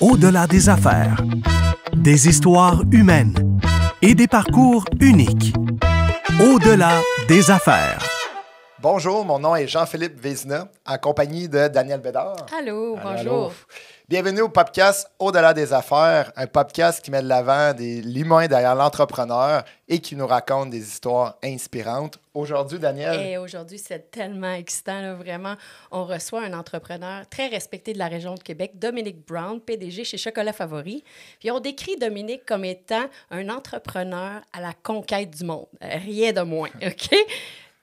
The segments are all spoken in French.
Au-delà des affaires. Des histoires humaines et des parcours uniques. Au-delà des affaires. Bonjour, mon nom est Jean-Philippe Vézina, en compagnie de Daniel Bédard. Allô, bonjour. Allô. Bienvenue au podcast Au-delà des affaires, un podcast qui met de l'avant l'humain derrière l'entrepreneur et qui nous raconte des histoires inspirantes. Aujourd'hui, Daniel... Et aujourd'hui, c'est tellement excitant, là, vraiment. On reçoit un entrepreneur très respecté de la région de Québec, Dominique Brown, PDG chez Chocolat Favori. Puis on décrit Dominique comme étant un entrepreneur à la conquête du monde. Rien de moins, OK?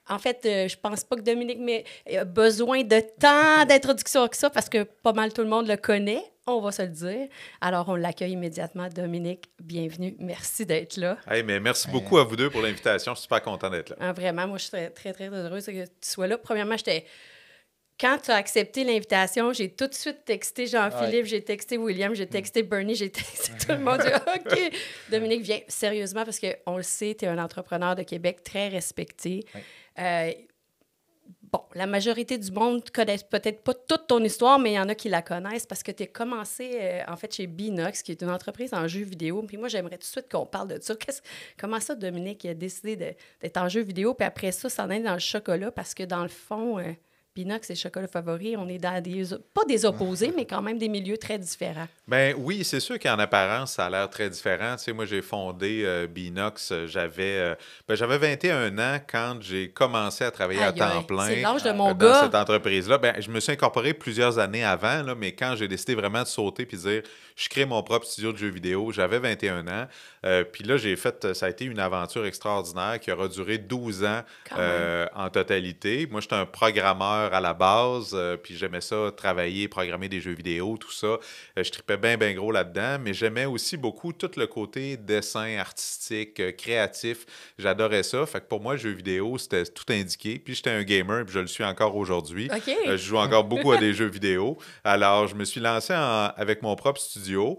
En fait, je pense pas que Dominique a besoin de tant d'introduction que ça parce que pas mal tout le monde le connaît, on va se le dire. Alors, on l'accueille immédiatement. Dominique, bienvenue. Merci d'être là. Hey, mais merci beaucoup à vous deux pour l'invitation. Je suis super content d'être là. Ah, vraiment, moi, je suis très, très, très heureuse que tu sois là. Premièrement, quand tu as accepté l'invitation, j'ai tout de suite texté Jean-Philippe, j'ai texté William, j'ai texté Bernie, j'ai texté tout le monde. OK, Dominique, viens sérieusement parce qu'on le sait, tu es un entrepreneur de Québec très respecté. Oui. Bon, la majorité du monde ne connaît peut-être pas toute ton histoire, mais il y en a qui la connaissent parce que tu as commencé, en fait, chez Binox, qui est une entreprise en jeux vidéo. Puis moi, j'aimerais tout de suite qu'on parle de ça. Comment ça, Dominique, a décidé d'être en jeux vidéo, puis après ça, s'en aller dans le chocolat? Parce que dans le fond, Binox et Chocolat Favori, on est dans pas des opposés, mais quand même des milieux très différents. Ben oui, c'est sûr qu'en apparence, ça a l'air très différent. Tu sais, moi, j'ai fondé Binox, j'avais 21 ans quand j'ai commencé à travailler à temps plein. C'est l'âge de mon dans gars. cette entreprise-là. Ben, je me suis incorporé plusieurs années avant, là, mais quand j'ai décidé vraiment de sauter puis de dire, je crée mon propre studio de jeux vidéo, j'avais 21 ans. Puis là, ça a été une aventure extraordinaire qui aura duré 12 ans en totalité. Moi, j'étais un programmeur à la base, puis j'aimais ça, travailler, programmer des jeux vidéo, tout ça. Je tripais bien gros là-dedans, mais j'aimais aussi beaucoup tout le côté dessin artistique, créatif. J'adorais ça. Fait que pour moi, le jeu vidéo, c'était tout indiqué. Puis j'étais un gamer, puis je le suis encore aujourd'hui. OK. Je joue encore beaucoup à des jeux vidéo. Alors, je me suis lancé avec mon propre studio.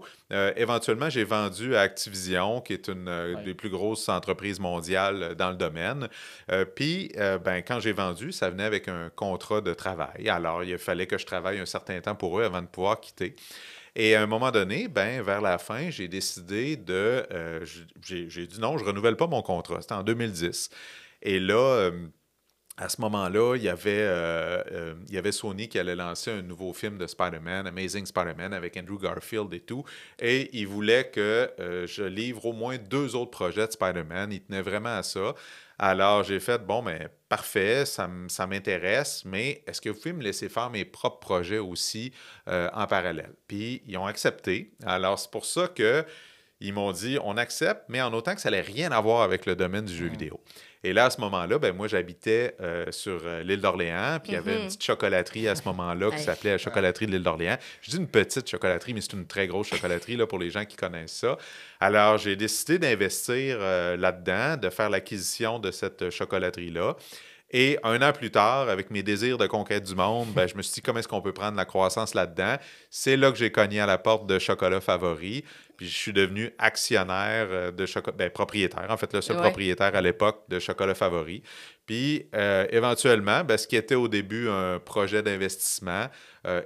Éventuellement, j'ai vendu à Activision, qui est une des plus grosses entreprises mondiales dans le domaine. Puis, quand j'ai vendu, ça venait avec un contrat de travail. Alors, il fallait que je travaille un certain temps pour eux avant de pouvoir quitter. Et à un moment donné, vers la fin, j'ai décidé j'ai dit non, je ne renouvelle pas mon contrat. C'était en 2010. Et là... à ce moment-là, il y avait Sony qui allait lancer un nouveau film de Spider-Man, Amazing Spider-Man, avec Andrew Garfield et tout. Et il voulait que je livre au moins 2 autres projets de Spider-Man. Il tenait vraiment à ça. Alors, j'ai fait, parfait, ça m'intéresse, mais est-ce que vous pouvez me laisser faire mes propres projets aussi en parallèle? Puis, ils ont accepté. Alors, c'est pour ça qu'ils m'ont dit, on accepte, mais en autant que ça n'allait rien à voir avec le domaine du jeu vidéo. Et là, à ce moment-là, moi, j'habitais sur l'île d'Orléans, puis il y avait une petite chocolaterie à ce moment-là qui s'appelait la chocolaterie de l'île d'Orléans. Je dis une petite chocolaterie, mais c'est une très grosse chocolaterie là, pour les gens qui connaissent ça. Alors, j'ai décidé d'investir là-dedans, de faire l'acquisition de cette chocolaterie-là. Et 1 an plus tard, avec mes désirs de conquête du monde, je me suis dit, comment est-ce qu'on peut prendre la croissance là-dedans? C'est là que j'ai cogné à la porte de Chocolat Favori. Puis je suis devenu actionnaire de Chocolat... propriétaire, en fait, le seul propriétaire à l'époque de Chocolat Favori. Puis, éventuellement, ce qui était au début un projet d'investissement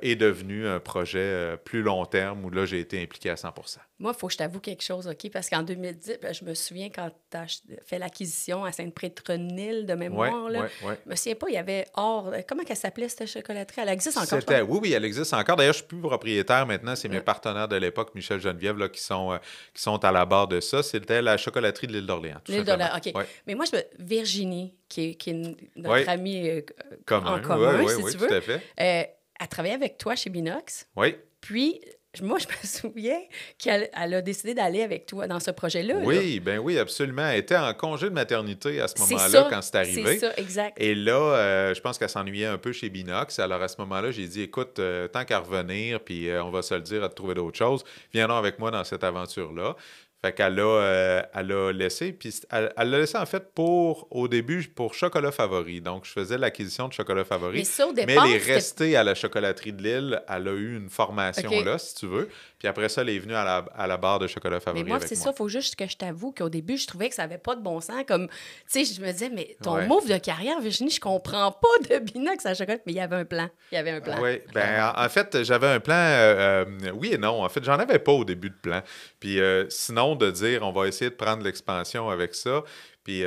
est devenu un projet plus long terme où là, j'ai été impliqué à 100%. Moi, il faut que je t'avoue quelque chose, OK? Parce qu'en 2010, je me souviens quand tu as fait l'acquisition à Sainte-Pétronille de mémoire. Je me souviens pas, il y avait comment elle s'appelait cette chocolaterie? Elle existe encore? Oui, elle existe encore. D'ailleurs, je ne suis plus propriétaire maintenant. C'est mes partenaires de l'époque, Michel Geneviève, là, qui sont à la barre de ça. C'était la chocolaterie de l'île d'Orléans. L'île d'Orléans, OK. Ouais. Mais moi, Virginie, qui est notre amie en commun, si tu veux. Tout à fait. Elle travaillait avec toi chez Binox. Oui. Puis, moi, je me souviens qu'elle a décidé d'aller avec toi dans ce projet-là. Oui, oui, absolument. Elle était en congé de maternité à ce moment-là quand c'est arrivé. C'est ça, exact. Et là, je pense qu'elle s'ennuyait un peu chez Binox. Alors, à ce moment-là, j'ai dit, écoute, tant qu'à revenir, puis on va se le dire, à te trouver d'autres choses, viens donc avec moi dans cette aventure-là. Fait elle a laissé, puis elle l'a laissé en fait au début, pour Chocolat Favori. Donc, je faisais l'acquisition de Chocolat Favori. Mais ça, au Mais départ, elle est restée à la chocolaterie de Lille. Elle a eu une formation OK. là, si tu veux. Puis après ça, elle est venue à la barre de Chocolat Favori Mais moi, avec c'est moi. ça, il faut juste que je t'avoue qu'au début, je trouvais que ça n'avait pas de bon sens. Comme, tu sais, je me disais, mais ton Ouais. move de carrière, Virginie, je comprends pas de Binox à chocolat. Mais il y avait un plan. Il y avait un plan. Oui, ben en fait, j'avais un plan, oui et non. En fait, j'en avais pas au début de plan. Puis sinon, de dire, on va essayer de prendre l'expansion avec ça. Puis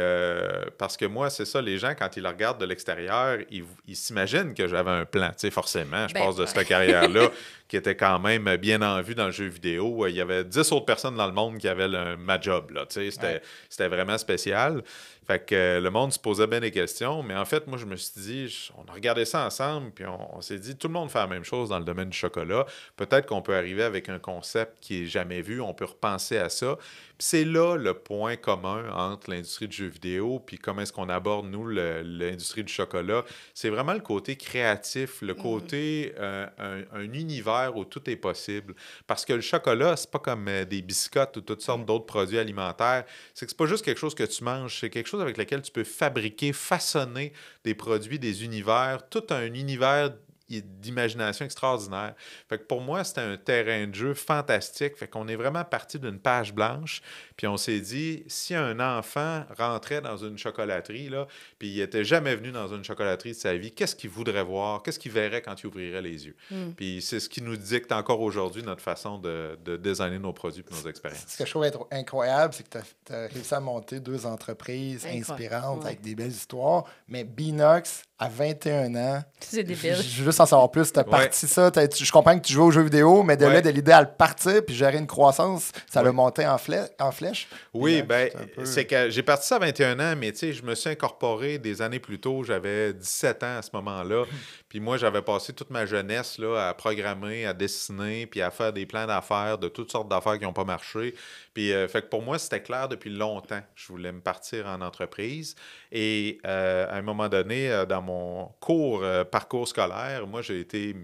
parce que moi, c'est ça, les gens, quand ils le regardent de l'extérieur, ils s'imaginent que j'avais un plan. Tu sais, forcément, je Ben, passe de ouais. cette carrière-là qui était quand même bien en vue dans le jeu vidéo. Il y avait 10 autres personnes dans le monde qui avaient ma job, là. Tu sais, c'était vraiment spécial. Fait que le monde se posait bien des questions, mais en fait, moi, je me suis dit, on a regardé ça ensemble, puis on s'est dit, tout le monde fait la même chose dans le domaine du chocolat. Peut-être qu'on peut arriver avec un concept qui n'est jamais vu, on peut repenser à ça. Puis c'est là le point commun entre l'industrie du jeu vidéo, puis comment est-ce qu'on aborde, nous, l'industrie du chocolat. C'est vraiment le côté créatif, le côté un univers où tout est possible. Parce que le chocolat, c'est pas comme des biscottes ou toutes sortes d'autres produits alimentaires. C'est pas juste quelque chose que tu manges, c'est quelque chose avec lequel tu peux fabriquer, façonner des produits, des univers, tout un univers d'imagination extraordinaire. Fait que pour moi, c'était un terrain de jeu fantastique. Fait qu'on est vraiment parti d'une page blanche, puis on s'est dit, si un enfant rentrait dans une chocolaterie, là, puis il n'était jamais venu dans une chocolaterie de sa vie, qu'est-ce qu'il voudrait voir? Qu'est-ce qu'il verrait quand il ouvrirait les yeux? Puis c'est ce qui nous dicte encore aujourd'hui notre façon de designer nos produits et nos expériences. Ce que je trouve incroyable, c'est que tu as réussi à monter 2 entreprises inspirantes avec des belles histoires, mais Binox, à 21 ans, C'est débile. je veux juste en savoir plus. Tu as parti ça, je comprends que tu jouais aux jeux vidéo, mais de là, de l'idée à le partir puis gérer une croissance, ça l'a monté en flèche. Oui, Binox, ben, c'est que j'ai parti ça à 21 ans, mais tu sais, je me suis incorporé des années plus tôt. J'avais 17 ans à ce moment-là. Puis moi, j'avais passé toute ma jeunesse là, à programmer, à dessiner, puis à faire des plans d'affaires, de toutes sortes d'affaires qui n'ont pas marché. Puis, fait que pour moi, c'était clair depuis longtemps. Je voulais me partir en entreprise. Et à un moment donné, dans mon parcours scolaire, moi, j'ai été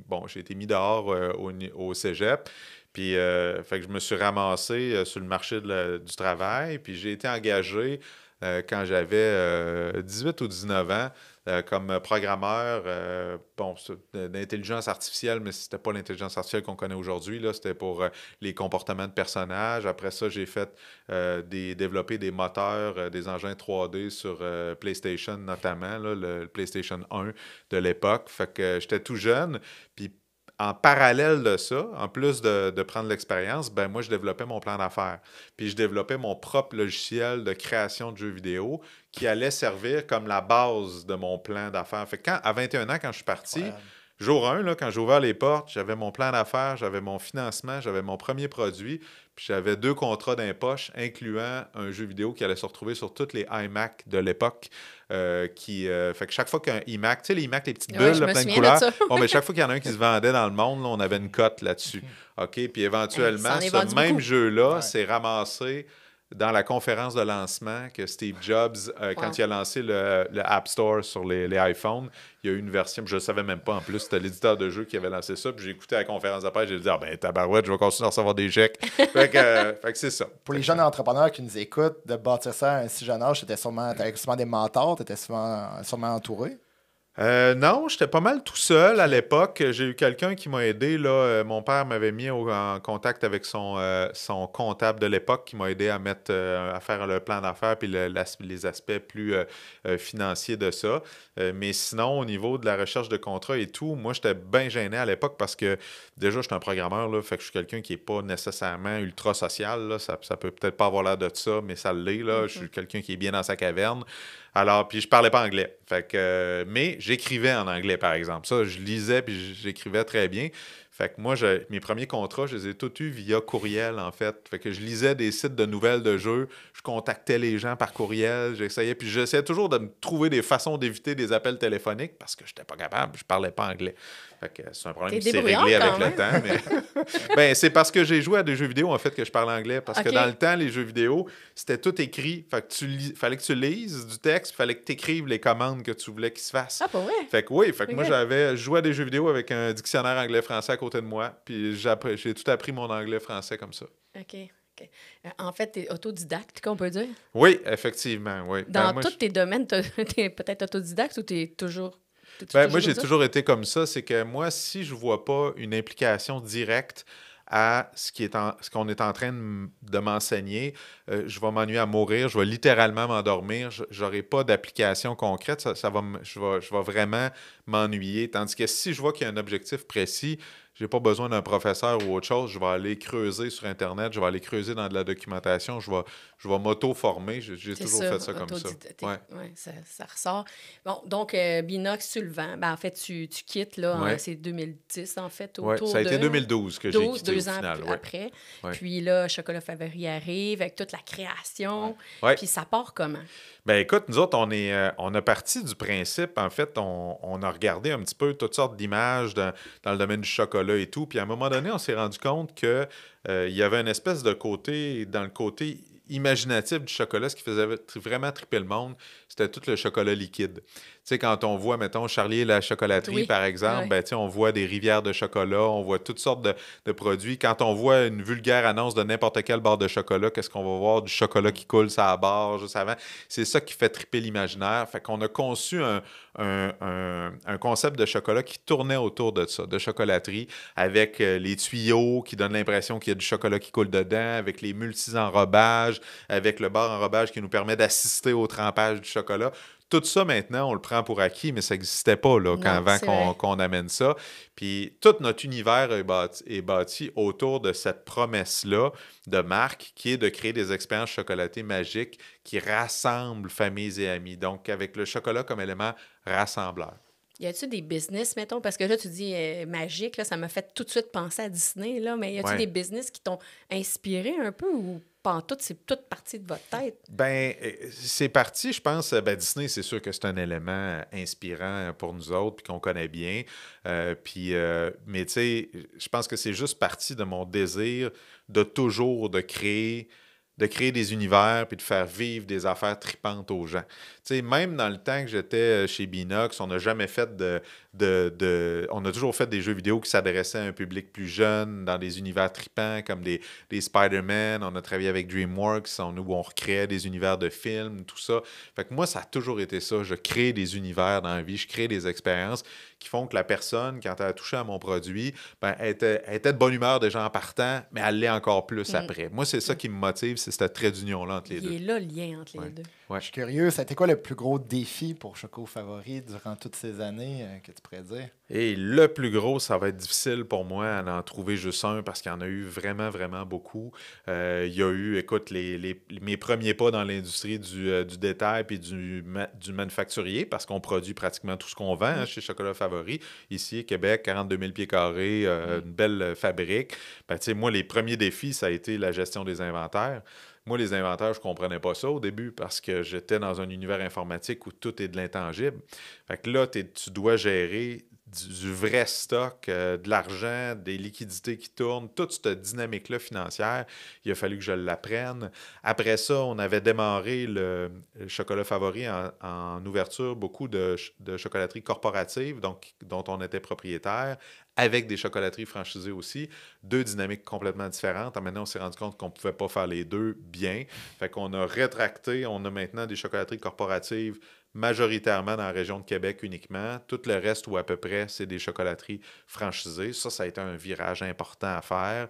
mis dehors au cégep. Puis, fait que je me suis ramassé sur le marché du travail. Puis, j'ai été engagé quand j'avais 18 ou 19 ans comme programmeur d'intelligence artificielle, mais c'était pas l'intelligence artificielle qu'on connaît aujourd'hui. Là, c'était pour les comportements de personnages. Après ça, j'ai fait développer des moteurs, des engins 3D sur PlayStation notamment, là, le PlayStation 1 de l'époque. Fait que j'étais tout jeune. Puis en parallèle de ça, en plus de prendre l'expérience, ben moi, je développais mon plan d'affaires. Puis je développais mon propre logiciel de création de jeux vidéo qui allait servir comme la base de mon plan d'affaires. Fait que à 21 ans, quand je suis parti, jour 1, là, quand j'ai ouvert les portes, j'avais mon plan d'affaires, j'avais mon financement, j'avais mon premier produit, puis j'avais 2 contrats d'impoche, incluant un jeu vidéo qui allait se retrouver sur toutes les iMac de l'époque. Fait que chaque fois qu'un iMac, tu sais, les iMac, les petites bulles, là, plein de couleurs, mais chaque fois qu'il y en a un qui se vendait dans le monde, là, on avait une cote là-dessus. OK? Puis éventuellement, ce même jeu-là s'est ramassé dans la conférence de lancement que Steve Jobs, quand il a lancé le App Store sur les iPhones, il y a eu une version, je ne savais même pas en plus, c'était l'éditeur de jeu qui avait lancé ça, puis j'ai écouté la conférence de presse, j'ai dit, tabarouette, je vais continuer à recevoir des chèques. fait que c'est ça. Pour les jeunes entrepreneurs qui nous écoutent, de bâtir ça à un si jeune âge, tu avais sûrement des mentors, tu étais sûrement entouré. Non, j'étais pas mal tout seul à l'époque. J'ai eu quelqu'un qui m'a aidé. Là. Mon père m'avait mis en contact avec son comptable de l'époque qui m'a aidé à faire le plan d'affaires puis les aspects plus financiers de ça. Mais sinon, au niveau de la recherche de contrats et tout, moi, j'étais bien gêné à l'époque parce que déjà, je suis un programmeur, là, fait que je suis quelqu'un qui n'est pas nécessairement ultra social. Là. Ça peut peut-être pas avoir l'air de ça, mais ça l'est. Là. Je suis quelqu'un qui est bien dans sa caverne. Alors, puis je parlais pas anglais. Fait que, mais j'écrivais en anglais, par exemple. Ça, je lisais puis j'écrivais très bien. Fait que moi, mes premiers contrats, je les ai tous eus via courriel, en fait. Fait que je lisais des sites de nouvelles de jeux, je contactais les gens par courriel, j'essayais toujours de me trouver des façons d'éviter des appels téléphoniques parce que j'étais pas capable, je parlais pas anglais. Fait que c'est un problème qui s'est réglé avec le temps. Mais... ben, c'est parce que j'ai joué à des jeux vidéo, en fait, que je parle anglais. Parce que dans le temps, les jeux vidéo, c'était tout écrit. Fait que fallait que tu lises du texte, il fallait que tu écrives les commandes que tu voulais qu'ils se fassent. Ah, pas vrai? Fait que oui, moi, je jouais à des jeux vidéo avec un dictionnaire anglais-français à côté de moi. Puis j'ai tout appris mon anglais-français comme ça. OK. OK. En fait, tu es autodidacte, qu'on peut dire? Oui, effectivement, oui. Dans moi, tous tes domaines, tu es peut-être autodidacte ou tu es toujours... moi, j'ai toujours été comme ça. C'est que moi, si je ne vois pas une implication directe à ce qu'on est en train de m'enseigner, je vais m'ennuyer à mourir, je vais littéralement m'endormir, je n'aurai pas d'application concrète, je vais vraiment m'ennuyer. Tandis que si je vois qu'il y a un objectif précis, je n'ai pas besoin d'un professeur ou autre chose, je vais aller creuser sur Internet, je vais aller creuser dans de la documentation, je vais m'auto-former. J'ai toujours fait ça comme ça. Ouais. Ouais, ça ressort. Bon, donc, Binox, tu le vends. Ben, en fait, tu quittes, là, c'est 2010, en fait, autour ça a été de 2012 que j'ai quitté au final. 2 ans après. Puis là, Chocolat Favori arrive avec toute la création. Puis ça part comment? Ben écoute, nous autres, on a parti du principe, en fait, on a regardé un petit peu toutes sortes d'images dans le domaine du chocolat et tout, puis à un moment donné, on s'est rendu compte que il y avait une espèce de côté, dans le côté imaginatif du chocolat, ce qui faisait vraiment triper le monde, c'était tout le chocolat liquide. Tu sais, quand on voit, mettons, Charlie et la chocolaterie, par exemple, ben, tu sais, on voit des rivières de chocolat, on voit toutes sortes de produits. Quand on voit une vulgaire annonce de n'importe quelle barre de chocolat, qu'est-ce qu'on va voir? Du chocolat qui coule sur la barre juste avant. C'est ça qui fait triper l'imaginaire. Fait qu'on a conçu un concept de chocolat qui tournait autour de ça, de chocolaterie, avec les tuyaux qui donnent l'impression qu'il y a du chocolat qui coule dedans, avec les multi-enrobages, avec le bar enrobage qui nous permet d'assister au trempage du chocolat. Tout ça, maintenant, on le prend pour acquis, mais ça n'existait pas là, avant qu'on amène ça. Puis tout notre univers est bâti autour de cette promesse-là de marque qui est de créer des expériences chocolatées magiques qui rassemblent familles et amis. Donc, avec le chocolat comme élément rassembleur. Y a-tu des business, mettons, parce que là, tu dis magique, là, ça m'a fait tout de suite penser à Disney, là, mais y a-tu des business qui t'ont inspiré un peu ou pas en tout, c'est toute partie de votre tête? Ben, c'est parti, je pense. Ben, Disney, c'est sûr que c'est un élément inspirant pour nous autres, puis qu'on connaît bien. Mais tu sais, je pense que c'est juste parti de mon désir de toujours de créer des univers puis de faire vivre des affaires tripantes aux gens. Tu sais, même dans le temps que j'étais chez Binox, on n'a jamais fait on a toujours fait des jeux vidéo qui s'adressaient à un public plus jeune, dans des univers tripants comme des Spider-Man. On a travaillé avec DreamWorks, où on recréait des univers de films, tout ça. Fait que moi, ça a toujours été ça. Je crée des univers dans la vie, je crée des expériences qui font que la personne, quand elle a touché à mon produit, ben, elle était de bonne humeur déjà en partant, mais elle l'est encore plus après. Moi, c'est ça qui me motive, c'est cette trait d'union-là entre les deux. Il est là, le lien entre les deux. Ouais. Je suis curieux, ça a été quoi le plus gros défi pour Choco Favori durant toutes ces années que tu pourrais dire? Et le plus gros, ça va être difficile pour moi d'en trouver juste un parce qu'il y en a eu vraiment, vraiment beaucoup. Il y a eu, écoute, mes premiers pas dans l'industrie du détail puis du manufacturier parce qu'on produit pratiquement tout ce qu'on vend chez Chocolat Favori. Ici, Québec, 42 000 pieds carrés, une belle fabrique. Ben, tu sais, moi, les premiers défis, ça a été la gestion des inventaires. Moi, les inventaires, je ne comprenais pas ça au début parce que j'étais dans un univers informatique où tout est de l'intangible. Fait que là, tu dois gérer du vrai stock, de l'argent, des liquidités qui tournent, toute cette dynamique-là financière. Il a fallu que je l'apprenne. Après ça, on avait démarré le Chocolat Favori en ouverture, beaucoup de chocolateries corporatives, donc, dont on était propriétaire, avec des chocolateries franchisées aussi. Deux dynamiques complètement différentes. Maintenant, on s'est rendu compte qu'on ne pouvait pas faire les deux bien. Fait qu'on a rétracté. On a maintenant des chocolateries corporatives majoritairement dans la région de Québec uniquement. Tout le reste, ou à peu près, c'est des chocolateries franchisées. Ça a été un virage important à faire.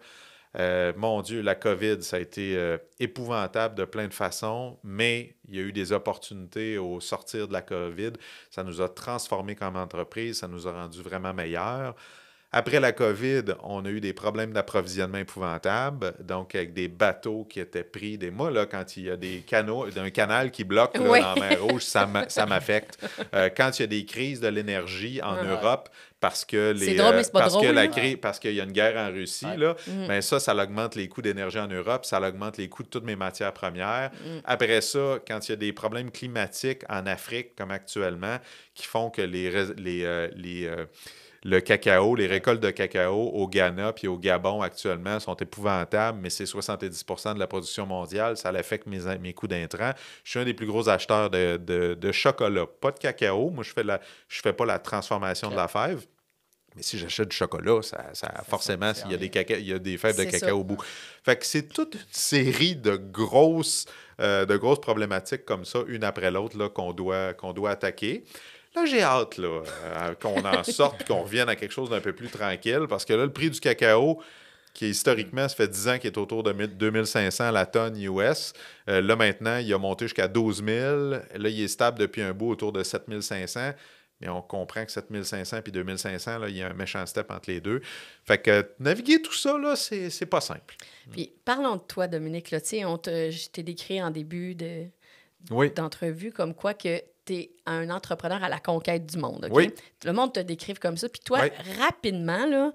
Mon Dieu, la COVID, ça a été épouvantable de plein de façons, mais il y a eu des opportunités au sortir de la COVID. Ça nous a transformés comme entreprise, ça nous a rendus vraiment meilleurs. Après la COVID, on a eu des problèmes d'approvisionnement épouvantables, donc avec des bateaux qui étaient pris. Moi, là, quand il y a des canaux, un canal qui bloque là, dans la mer Rouge, ça m'affecte. Quand il y a des crises de l'énergie en Europe, parce que parce qu'il y a une guerre en Russie, là, ben ça augmente les coûts d'énergie en Europe, ça augmente les coûts de toutes mes matières premières. Après ça, quand il y a des problèmes climatiques en Afrique, comme actuellement, qui font que le cacao, les récoltes de cacao au Ghana puis au Gabon actuellement sont épouvantables, mais c'est 70% de la production mondiale. Ça affecte mes coûts d'intrants. Je suis un des plus gros acheteurs de chocolat, pas de cacao. Moi, je fais pas la transformation de la fève. Mais si j'achète du chocolat, forcément, il y a des fèves de cacao au bout. Fait que c'est toute une série de grosses problématiques comme ça, une après l'autre, là, qu'on doit attaquer. Là, j'ai hâte là, qu'on en sorte et qu'on revienne à quelque chose d'un peu plus tranquille, parce que là, le prix du cacao, qui historiquement, ça fait 10 ans qu'il est autour de 2500 la tonne US. Là, maintenant, il a monté jusqu'à 12 000. Là, il est stable depuis un bout autour de 7500. Mais on comprend que 7500 puis 2500, là, il y a un méchant step entre les deux. Fait que naviguer tout ça, là, c'est pas simple. Puis parlons de toi, Dominique. Là, je t'ai décrit en début d'entrevue comme quoi que tu es un entrepreneur à la conquête du monde. Okay? Oui. Le monde te décrive comme ça. Puis toi, rapidement, là,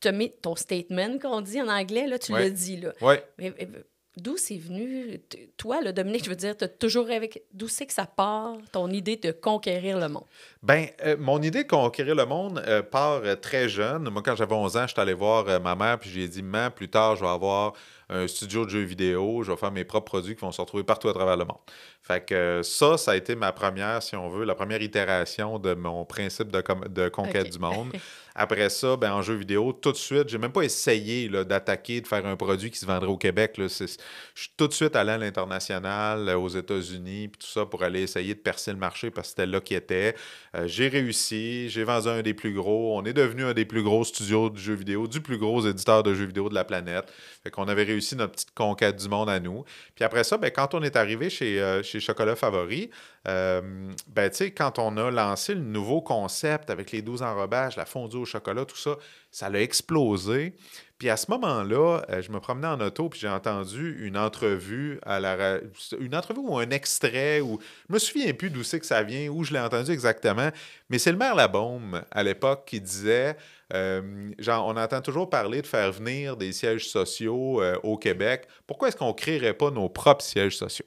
tu as mis ton statement, qu'on dit en anglais, là, tu l'as dit. Là. Oui. Mais d'où c'est venu? Toi, là, Dominique, je veux dire, tu as toujours d'où c'est que ça part, ton idée de conquérir le monde? Bien, mon idée de conquérir le monde part très jeune. Moi, quand j'avais 11 ans, je suis allé voir ma mère, puis j'ai dit, maman, plus tard, je vais avoir un studio de jeux vidéo, je vais faire mes propres produits qui vont se retrouver partout à travers le monde. Fait que ça a été ma première, si on veut, la première itération de mon principe de conquête du monde. Après ça, en jeu vidéo, tout de suite, j'ai même pas essayé là, d'attaquer, de faire un produit qui se vendrait au Québec. Là. Je suis tout de suite allé à l'international, aux États-Unis, puis tout ça, pour aller essayer de percer le marché parce que c'était là qu'il était. J'ai réussi, j'ai vendu un des plus gros. On est devenu un des plus gros studios de jeux vidéo, du plus gros éditeur de jeux vidéo de la planète. Fait qu'on avait réussi notre petite conquête du monde à nous. Puis après ça, quand on est arrivé chez Chocolat Favori, quand on a lancé le nouveau concept avec les 12 enrobages, la fondue au chocolat, tout ça, ça a explosé. Puis à ce moment-là, je me promenais en auto puis j'ai entendu une entrevue ou un extrait, ou je me souviens plus d'où c'est que ça vient, où je l'ai entendu exactement, mais c'est le maire Labaume, à l'époque, qui disait, on entend toujours parler de faire venir des sièges sociaux au Québec. Pourquoi est-ce qu'on ne créerait pas nos propres sièges sociaux?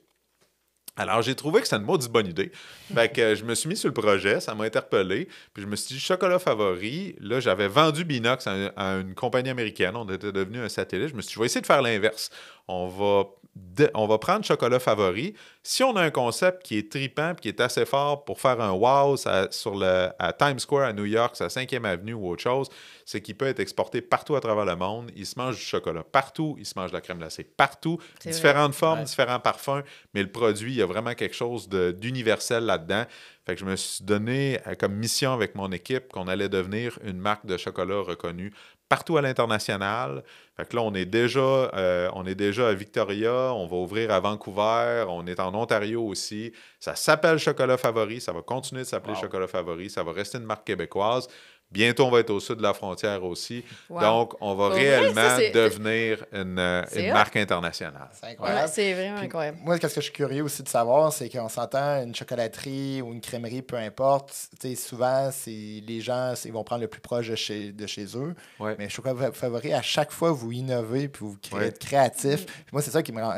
Alors, j'ai trouvé que c'était une maudite bonne idée. Fait que je me suis mis sur le projet, ça m'a interpellé. Puis je me suis dit, Chocolat Favori, là, j'avais vendu Binox à une compagnie américaine. On était devenu un satellite. Je me suis dit, je vais essayer de faire l'inverse. On va prendre Chocolat Favori. Si on a un concept qui est tripant et qui est assez fort pour faire un wow à Times Square à New York, sa 5e avenue ou autre chose, c'est qu'il peut être exporté partout à travers le monde. Il se mange du chocolat partout, il se mange de la crème glacée partout, différentes formes, différents parfums, mais le produit, il y a vraiment quelque chose d'universel là-dedans. Fait que je me suis donné comme mission avec mon équipe qu'on allait devenir une marque de chocolat reconnue partout à l'international. Fait que là, on est déjà à Victoria, on va ouvrir à Vancouver, on est en Ontario aussi. Ça s'appelle Chocolat Favori, ça va continuer de s'appeler Chocolat Favori, ça va rester une marque québécoise. Bientôt, on va être au sud de la frontière aussi. Wow. Donc, on va réellement devenir une marque internationale. C'est incroyable. Ouais, c'est vraiment incroyable. Moi, ce que je suis curieux aussi de savoir, c'est qu'on s'entend une chocolaterie ou une crèmerie, peu importe. Souvent, les gens ils vont prendre le plus proche de chez eux. Ouais. Mais Chocolat Favori, à chaque fois, vous innovez puis vous êtes créatif. Puis moi, c'est ça qui me rend...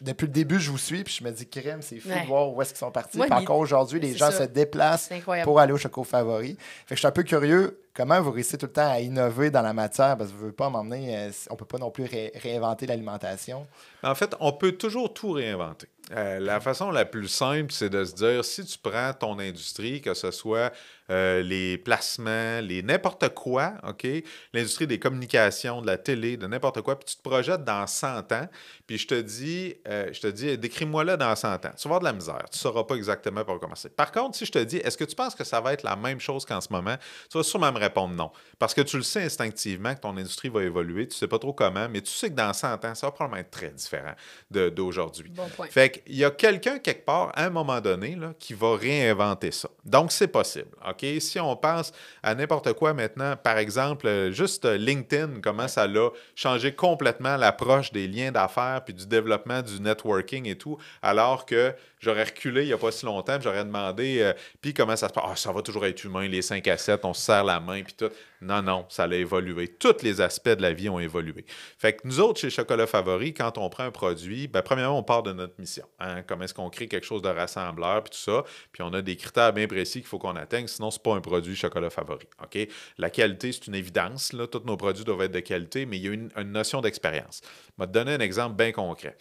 depuis le début, je vous suis puis je me dis, crème, c'est fou de voir où est-ce qu'ils sont partis. Puis encore aujourd'hui, les gens se déplacent pour aller au Chocolat Favori. Fait que je suis un peu curieux. Comment vous réussissez tout le temps à innover dans la matière? Parce que vous ne voulez pas m'emmener... on ne peut pas non plus réinventer l'alimentation. En fait, on peut toujours tout réinventer. La façon la plus simple, c'est de se dire, si tu prends ton industrie, que ce soit les placements, n'importe quoi, OK? L'industrie des communications, de la télé, de n'importe quoi, puis tu te projettes dans 100 ans, puis je te dis, décris-moi-le dans 100 ans. Tu vas avoir de la misère. Tu ne sauras pas exactement par où commencer. Par contre, si je te dis, est-ce que tu penses que ça va être la même chose qu'en ce moment? Tu vas sûrement me répondre non. Parce que tu le sais instinctivement que ton industrie va évoluer. Tu ne sais pas trop comment, mais tu sais que dans 100 ans, ça va probablement être très différent d'aujourd'hui. Bon point. Fait qu'il y a quelqu'un quelque part, à un moment donné, là, qui va réinventer ça. Donc, c'est possible. OK? Si on pense à n'importe quoi maintenant, par exemple, juste LinkedIn, comment ça l'a changé complètement l'approche des liens d'affaires puis du développement du networking et tout, alors que j'aurais reculé il n'y a pas si longtemps, puis j'aurais demandé puis comment ça se passe? Ah, ça va toujours être humain, les 5 à 7, on se serre la main, puis tout. Non, ça a évolué. Tous les aspects de la vie ont évolué. Fait que nous autres, chez Chocolat Favori, quand on prend un produit, premièrement, on part de notre mission. Hein? Comment est-ce qu'on crée quelque chose de rassembleur, puis tout ça. Puis on a des critères bien précis qu'il faut qu'on atteigne, sinon, c'est pas un produit Chocolat Favori. OK? La qualité, c'est une évidence. Là. Tous nos produits doivent être de qualité, mais il y a une notion d'expérience. Je vais te donner un exemple bien concret.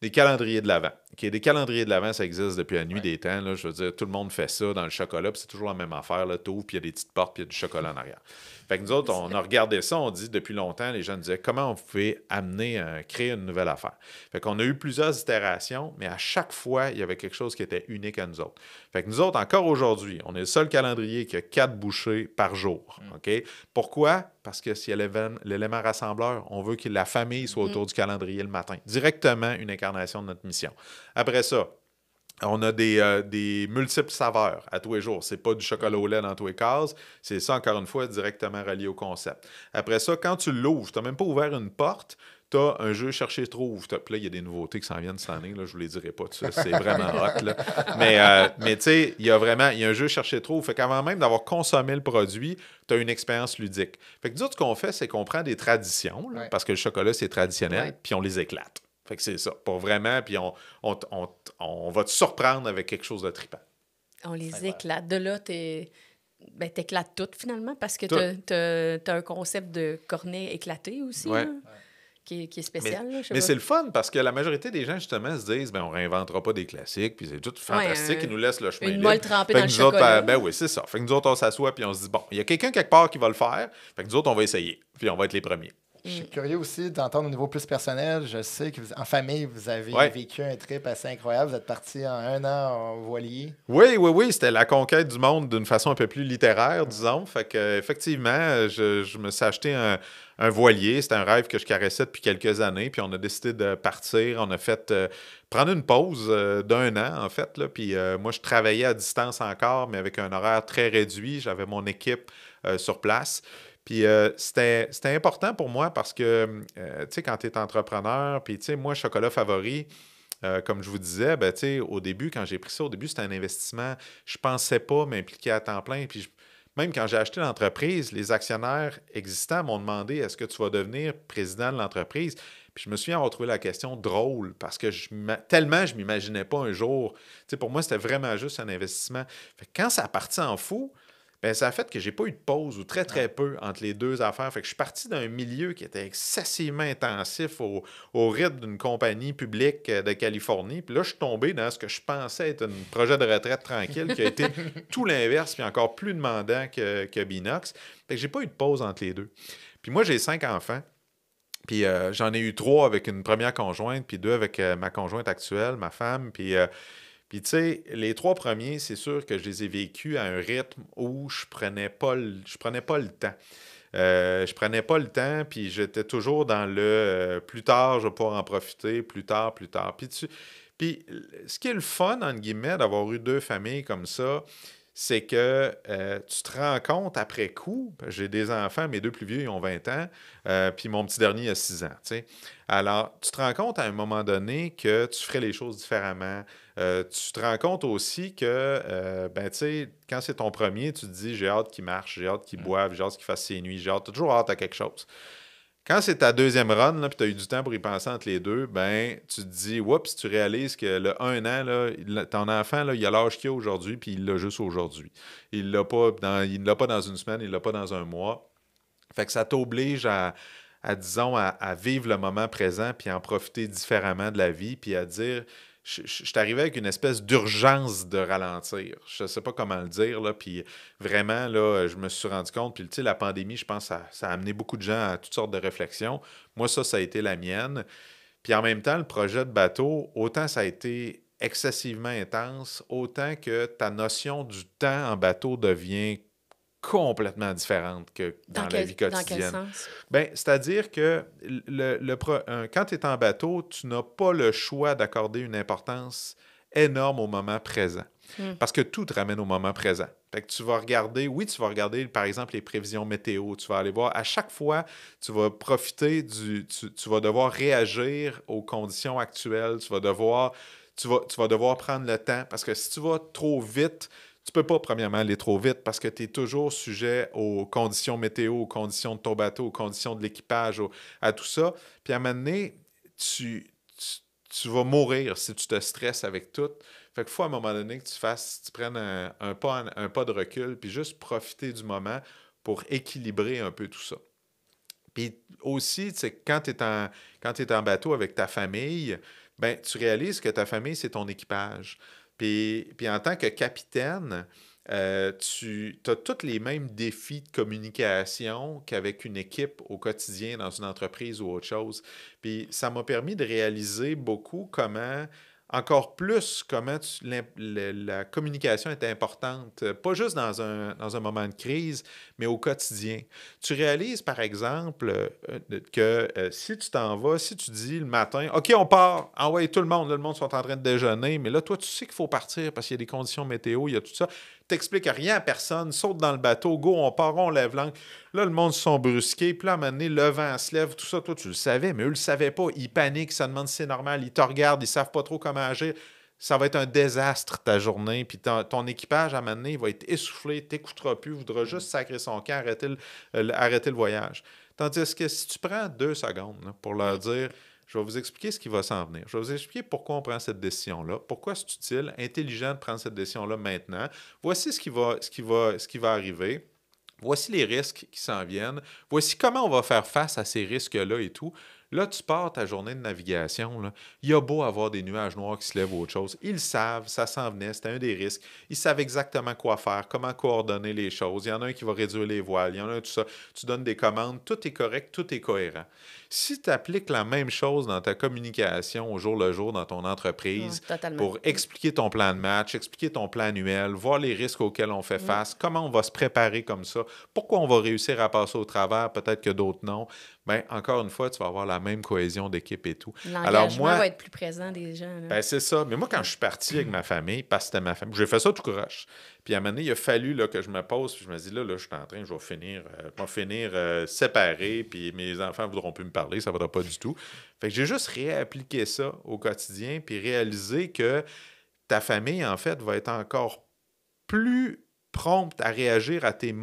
Des calendriers de l'Avent. Okay, des calendriers de l'Avent, ça existe depuis la nuit des temps. Là, je veux dire, tout le monde fait ça dans le chocolat, puis c'est toujours la même affaire. Tu ouvres, puis il y a des petites portes, puis il y a du chocolat en arrière. Fait que nous autres, on a regardé ça, on dit depuis longtemps, les gens nous disaient comment on pouvait créer une nouvelle affaire. Fait qu'on a eu plusieurs itérations, mais à chaque fois, il y avait quelque chose qui était unique à nous autres. Fait que nous autres, encore aujourd'hui, on est le seul calendrier qui a 4 bouchées par jour. OK? Pourquoi? Parce que si l'élément rassembleur, on veut que la famille soit autour du calendrier le matin. Directement une incarnation de notre mission. Après ça, on a des multiples saveurs à tous les jours. C'est pas du chocolat au lait dans tous les cases. C'est ça, encore une fois, directement relié au concept. Après ça, quand tu l'ouvres, tu n'as même pas ouvert une porte, tu as un jeu chercher trouve. Puis là, il y a des nouveautés qui s'en viennent cette année. Là, je ne vous les dirai pas tout ça. C'est vraiment hot. Là. Mais tu sais, il y a un jeu chercher trouve. Fait qu'avant même d'avoir consommé le produit, tu as une expérience ludique. Fait que nous autres, ce qu'on fait, c'est qu'on prend des traditions, là, parce que le chocolat, c'est traditionnel, puis on les éclate. Fait que c'est ça, pour vraiment, puis on va te surprendre avec quelque chose de trippant. On les éclate. De là, t'éclates toutes, finalement, parce que t'as un concept de cornet éclaté aussi, là, qui est spécial. Mais c'est le fun, parce que la majorité des gens, justement, se disent, on ne réinventera pas des classiques, puis c'est tout fantastique, ils nous laissent le chemin libre. Une libre. molle trempée dans le chocolat. Oui, c'est ça. Fait que nous autres, on s'assoit, puis on se dit, il y a quelqu'un quelque part qui va le faire, fait que nous autres, on va essayer, puis on va être les premiers. Je suis curieux aussi d'entendre au niveau plus personnel. Je sais qu'en famille, vous avez vécu un trip assez incroyable. Vous êtes parti en 1 an en voilier. Oui. C'était la conquête du monde d'une façon un peu plus littéraire, disons. Fait que, effectivement, je me suis acheté un voilier. C'était un rêve que je caressais depuis quelques années. Puis on a décidé de partir. On a fait prendre une pause d'1 an, en fait. Là. Puis moi, je travaillais à distance encore, mais avec un horaire très réduit. J'avais mon équipe sur place. Puis c'était important pour moi parce que, tu sais, quand tu es entrepreneur, puis tu sais, moi, Chocolat Favori, comme je vous disais, tu sais, au début, quand j'ai pris ça, c'était un investissement. Je ne pensais pas m'impliquer à temps plein. Puis même quand j'ai acheté l'entreprise, les actionnaires existants m'ont demandé « Est-ce que tu vas devenir président de l'entreprise? » Puis je me souviens avoir trouvé la question drôle parce que tellement je ne m'imaginais pas un jour. Tu sais, pour moi, c'était vraiment juste un investissement. Fait que quand ça a parti en fou, ça a fait que j'ai pas eu de pause ou très, très peu entre les deux affaires. Fait que je suis parti d'un milieu qui était excessivement intensif au rythme d'une compagnie publique de Californie. Puis là, je suis tombé dans ce que je pensais être un projet de retraite tranquille qui a été tout l'inverse puis encore plus demandant que Binox. Fait que j'ai pas eu de pause entre les deux. Puis moi, j'ai 5 enfants. Puis j'en ai eu 3 avec une première conjointe, puis 2 avec ma conjointe actuelle, ma femme. Puis, tu sais, les 3 premiers, c'est sûr que je les ai vécus à un rythme où je prenais pas le temps. Je prenais pas le temps, puis j'étais toujours dans le plus tard, je vais pouvoir en profiter, plus tard. Puis, ce qui est le fun, entre guillemets, d'avoir eu 2 familles comme ça, c'est que tu te rends compte après coup, j'ai des enfants, mes 2 plus vieux, ils ont 20 ans, puis mon petit dernier a 6 ans, tu sais. Alors, tu te rends compte à un moment donné que tu ferais les choses différemment. Tu te rends compte aussi que, tu sais, quand c'est ton premier, tu te dis, j'ai hâte qu'il marche, j'ai hâte qu'il boive, j'ai hâte qu'il fasse ses nuits, j'ai toujours hâte à quelque chose. Quand c'est ta deuxième run, puis tu as eu du temps pour y penser entre les deux, tu te dis, oups, tu réalises que le 1 an, là, ton enfant, là, il a l'âge qu'il a aujourd'hui, puis il l'a juste aujourd'hui. Il ne l'a pas dans une semaine, il ne l'a pas dans un mois. Fait que ça t'oblige disons, à vivre le moment présent, puis à en profiter différemment de la vie, puis à dire... Je suis arrivé avec une espèce d'urgence de ralentir. Je ne sais pas comment le dire, là, puis vraiment, là, je me suis rendu compte, puis tu sais, la pandémie, je pense, ça a amené beaucoup de gens à toutes sortes de réflexions. Moi, ça a été la mienne. Puis en même temps, le projet de bateau, autant ça a été excessivement intense, autant que ta notion du temps en bateau devient complètement différente que dans la vie quotidienne. Dans quel sens? C'est-à-dire que quand tu es en bateau, tu n'as pas le choix d'accorder une importance énorme au moment présent. Parce que tout te ramène au moment présent. Fait que tu vas regarder, par exemple, les prévisions météo. Tu vas aller voir, à chaque fois, tu vas profiter tu vas devoir réagir aux conditions actuelles. Tu vas devoir prendre le temps. Parce que si tu vas trop vite, tu ne peux pas, premièrement, aller trop vite parce que tu es toujours sujet aux conditions météo, aux conditions de ton bateau, aux conditions de l'équipage, à tout ça. Puis à un moment donné, tu vas mourir si tu te stresses avec tout. Fait qu'il faut à un moment donné que tu prennes un pas de recul puis juste profiter du moment pour équilibrer un peu tout ça. Puis aussi, tu sais, quand tu es en bateau avec ta famille, tu réalises que ta famille, c'est ton équipage. Puis en tant que capitaine, tu as tous les mêmes défis de communication qu'avec une équipe au quotidien dans une entreprise ou autre chose. Puis ça m'a permis de réaliser beaucoup encore plus comment la communication est importante, pas juste dans un moment de crise, mais au quotidien. Tu réalises, par exemple, que si tu t'en vas, si tu dis le matin, OK, on part, envoie tout le monde, là, le monde sont en train de déjeuner, mais là, toi, tu sais qu'il faut partir parce qu'il y a des conditions météo, il y a tout ça. T'expliques rien à personne, saute dans le bateau, go, on part, on lève l'ancre. Là, le monde se sont brusqués, puis là, à un moment donné, le vent se lève, tout ça, toi, tu le savais, mais eux, ils le savaient pas. Ils paniquent, ça demande si c'est normal, ils te regardent, ils savent pas trop comment agir. Ça va être un désastre, ta journée, puis ton équipage, à un moment donné, il va être essoufflé, t'écoutera plus, voudra juste sacrer son camp, arrêter le voyage. Tandis que si tu prends 2 secondes là, pour leur dire... Je vais vous expliquer ce qui va s'en venir. Je vais vous expliquer pourquoi on prend cette décision-là, pourquoi c'est utile, intelligent de prendre cette décision-là maintenant. Voici ce qui va arriver. Voici les risques qui s'en viennent. Voici comment on va faire face à ces risques-là et tout. Là, tu pars ta journée de navigation. Là. Il y a beau avoir des nuages noirs qui se lèvent ou autre chose. Ils le savent, ça s'en venait, c'était un des risques. Ils savent exactement quoi faire, comment coordonner les choses. Il y en a un qui va réduire les voiles, il y en a un tout ça. Tu donnes des commandes, tout est correct, tout est cohérent. Si tu appliques la même chose dans ta communication au jour le jour dans ton entreprise pour expliquer ton plan de match, expliquer ton plan annuel, voir les risques auxquels on fait face, comment on va se préparer comme ça, pourquoi on va réussir à passer au travers, peut-être que d'autres non, bien, encore une fois, tu vas avoir la même cohésion d'équipe et tout. L'engagement va être plus présent des gens. Ben, c'est ça. Mais moi, quand je suis parti avec ma famille, parce que c'était ma famille, j'ai fait ça tout croche. Puis à un moment donné, il a fallu là, que je me pose, puis je me dis, là, je suis en train, je vais finir séparé, puis mes enfants ne voudront plus me parler, ça ne vaudra pas du tout. Fait que j'ai juste réappliqué ça au quotidien, puis réalisé que ta famille, en fait, va être encore plus prompte à réagir à tes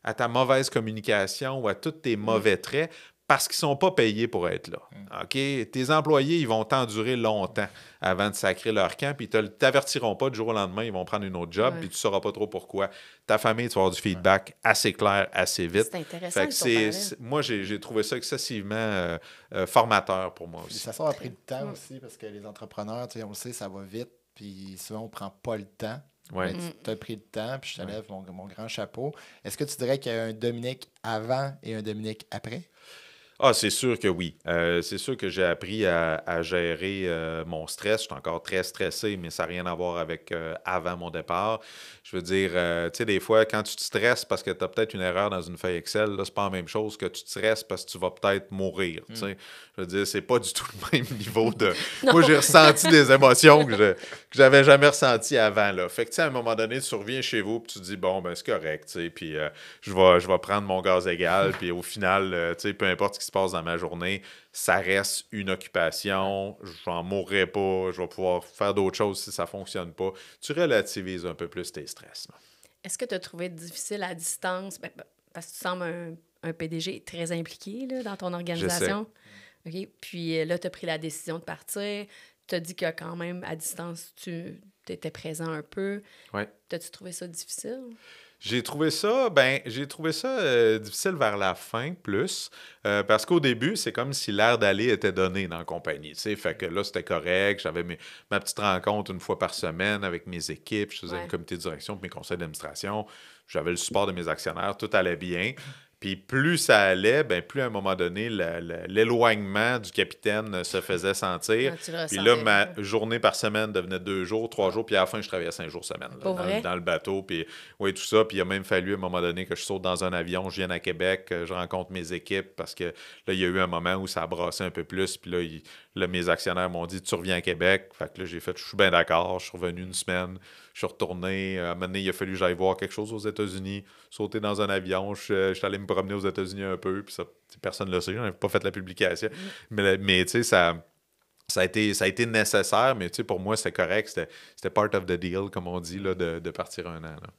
à ta mauvaise communication ou à tous tes mauvais traits parce qu'ils ne sont pas payés pour être là. OK? Tes employés, ils vont t'endurer longtemps avant de sacrer leur camp, puis ils ne t'avertiront pas du jour au lendemain, ils vont prendre une autre job, puis tu ne sauras pas trop pourquoi. Ta famille, tu vas avoir du feedback assez clair, assez vite. C'est intéressant. Moi, j'ai trouvé ça excessivement formateur pour moi aussi. Ça a pris du temps aussi, parce que les entrepreneurs, on le sait, ça va vite, puis souvent, on ne prend pas le temps. Ouais. Tu as pris le temps, puis je te lève mon grand chapeau. Est-ce que tu dirais qu'il y a un Dominique avant et un Dominique après? Ah, c'est sûr que oui. C'est sûr que j'ai appris à gérer mon stress. Je suis encore très stressé, mais ça n'a rien à voir avec avant mon départ. Je veux dire, tu sais, des fois, quand tu te stresses parce que tu as peut-être une erreur dans une feuille Excel, là, c'est pas la même chose que tu te stresses parce que tu vas peut-être mourir. Tu sais. Je veux dire, c'est pas du tout le même niveau de... Moi, j'ai ressenti des émotions que j'avais jamais ressenties avant. Là. Fait que, tu sais, à un moment donné, tu reviens chez vous puis tu te dis, bon, ben c'est correct, tu sais, puis je vais prendre mon gaz égal, puis au final, tu sais, peu importe ce qui se passe dans ma journée, ça reste une occupation, j'en mourrai pas, je vais pouvoir faire d'autres choses si ça fonctionne pas. Tu relativises un peu plus tes stress. Là. Est-ce que tu as trouvé difficile à distance, parce que tu sembles un PDG très impliqué là, dans ton organisation? OK. Puis là, tu as pris la décision de partir. Tu as dit que quand même, à distance, tu étais présent un peu. Ouais. T'as-tu trouvé ça difficile? J'ai trouvé ça difficile vers la fin plus, parce qu'au début, c'est comme si l'air d'aller était donné dans la compagnie. Tu sais, fait que là, c'était correct. J'avais ma petite rencontre une fois par semaine avec mes équipes. Je faisais un comité de direction puis mes conseils d'administration. J'avais le support de mes actionnaires. Tout allait bien. Puis plus ça allait, ben plus à un moment donné, l'éloignement du capitaine se faisait sentir. Puis là, ma journée par semaine devenait 2 jours, 3 jours, puis à la fin, je travaillais 5 jours semaine là, dans le bateau. Puis oui, tout ça. Puis il a même fallu à un moment donné que je saute dans un avion, je vienne à Québec, que je rencontre mes équipes, parce que là, il y a eu un moment où ça a brassé un peu plus. Puis là, mes actionnaires m'ont dit, tu reviens à Québec. Fait que là, j'ai fait, je suis bien d'accord. Je suis revenu une semaine. Je suis retourné. À un moment donné, il a fallu que j'aille voir quelque chose aux États-Unis, sauter dans un avion. Je suis allé me promener aux États-Unis un peu, puis ça, personne ne le sait, je n'avais pas fait la publication. Mais tu sais, ça a été nécessaire, mais tu sais, pour moi, c'était correct. C'était part of the deal, comme on dit, là, de partir un an. Là.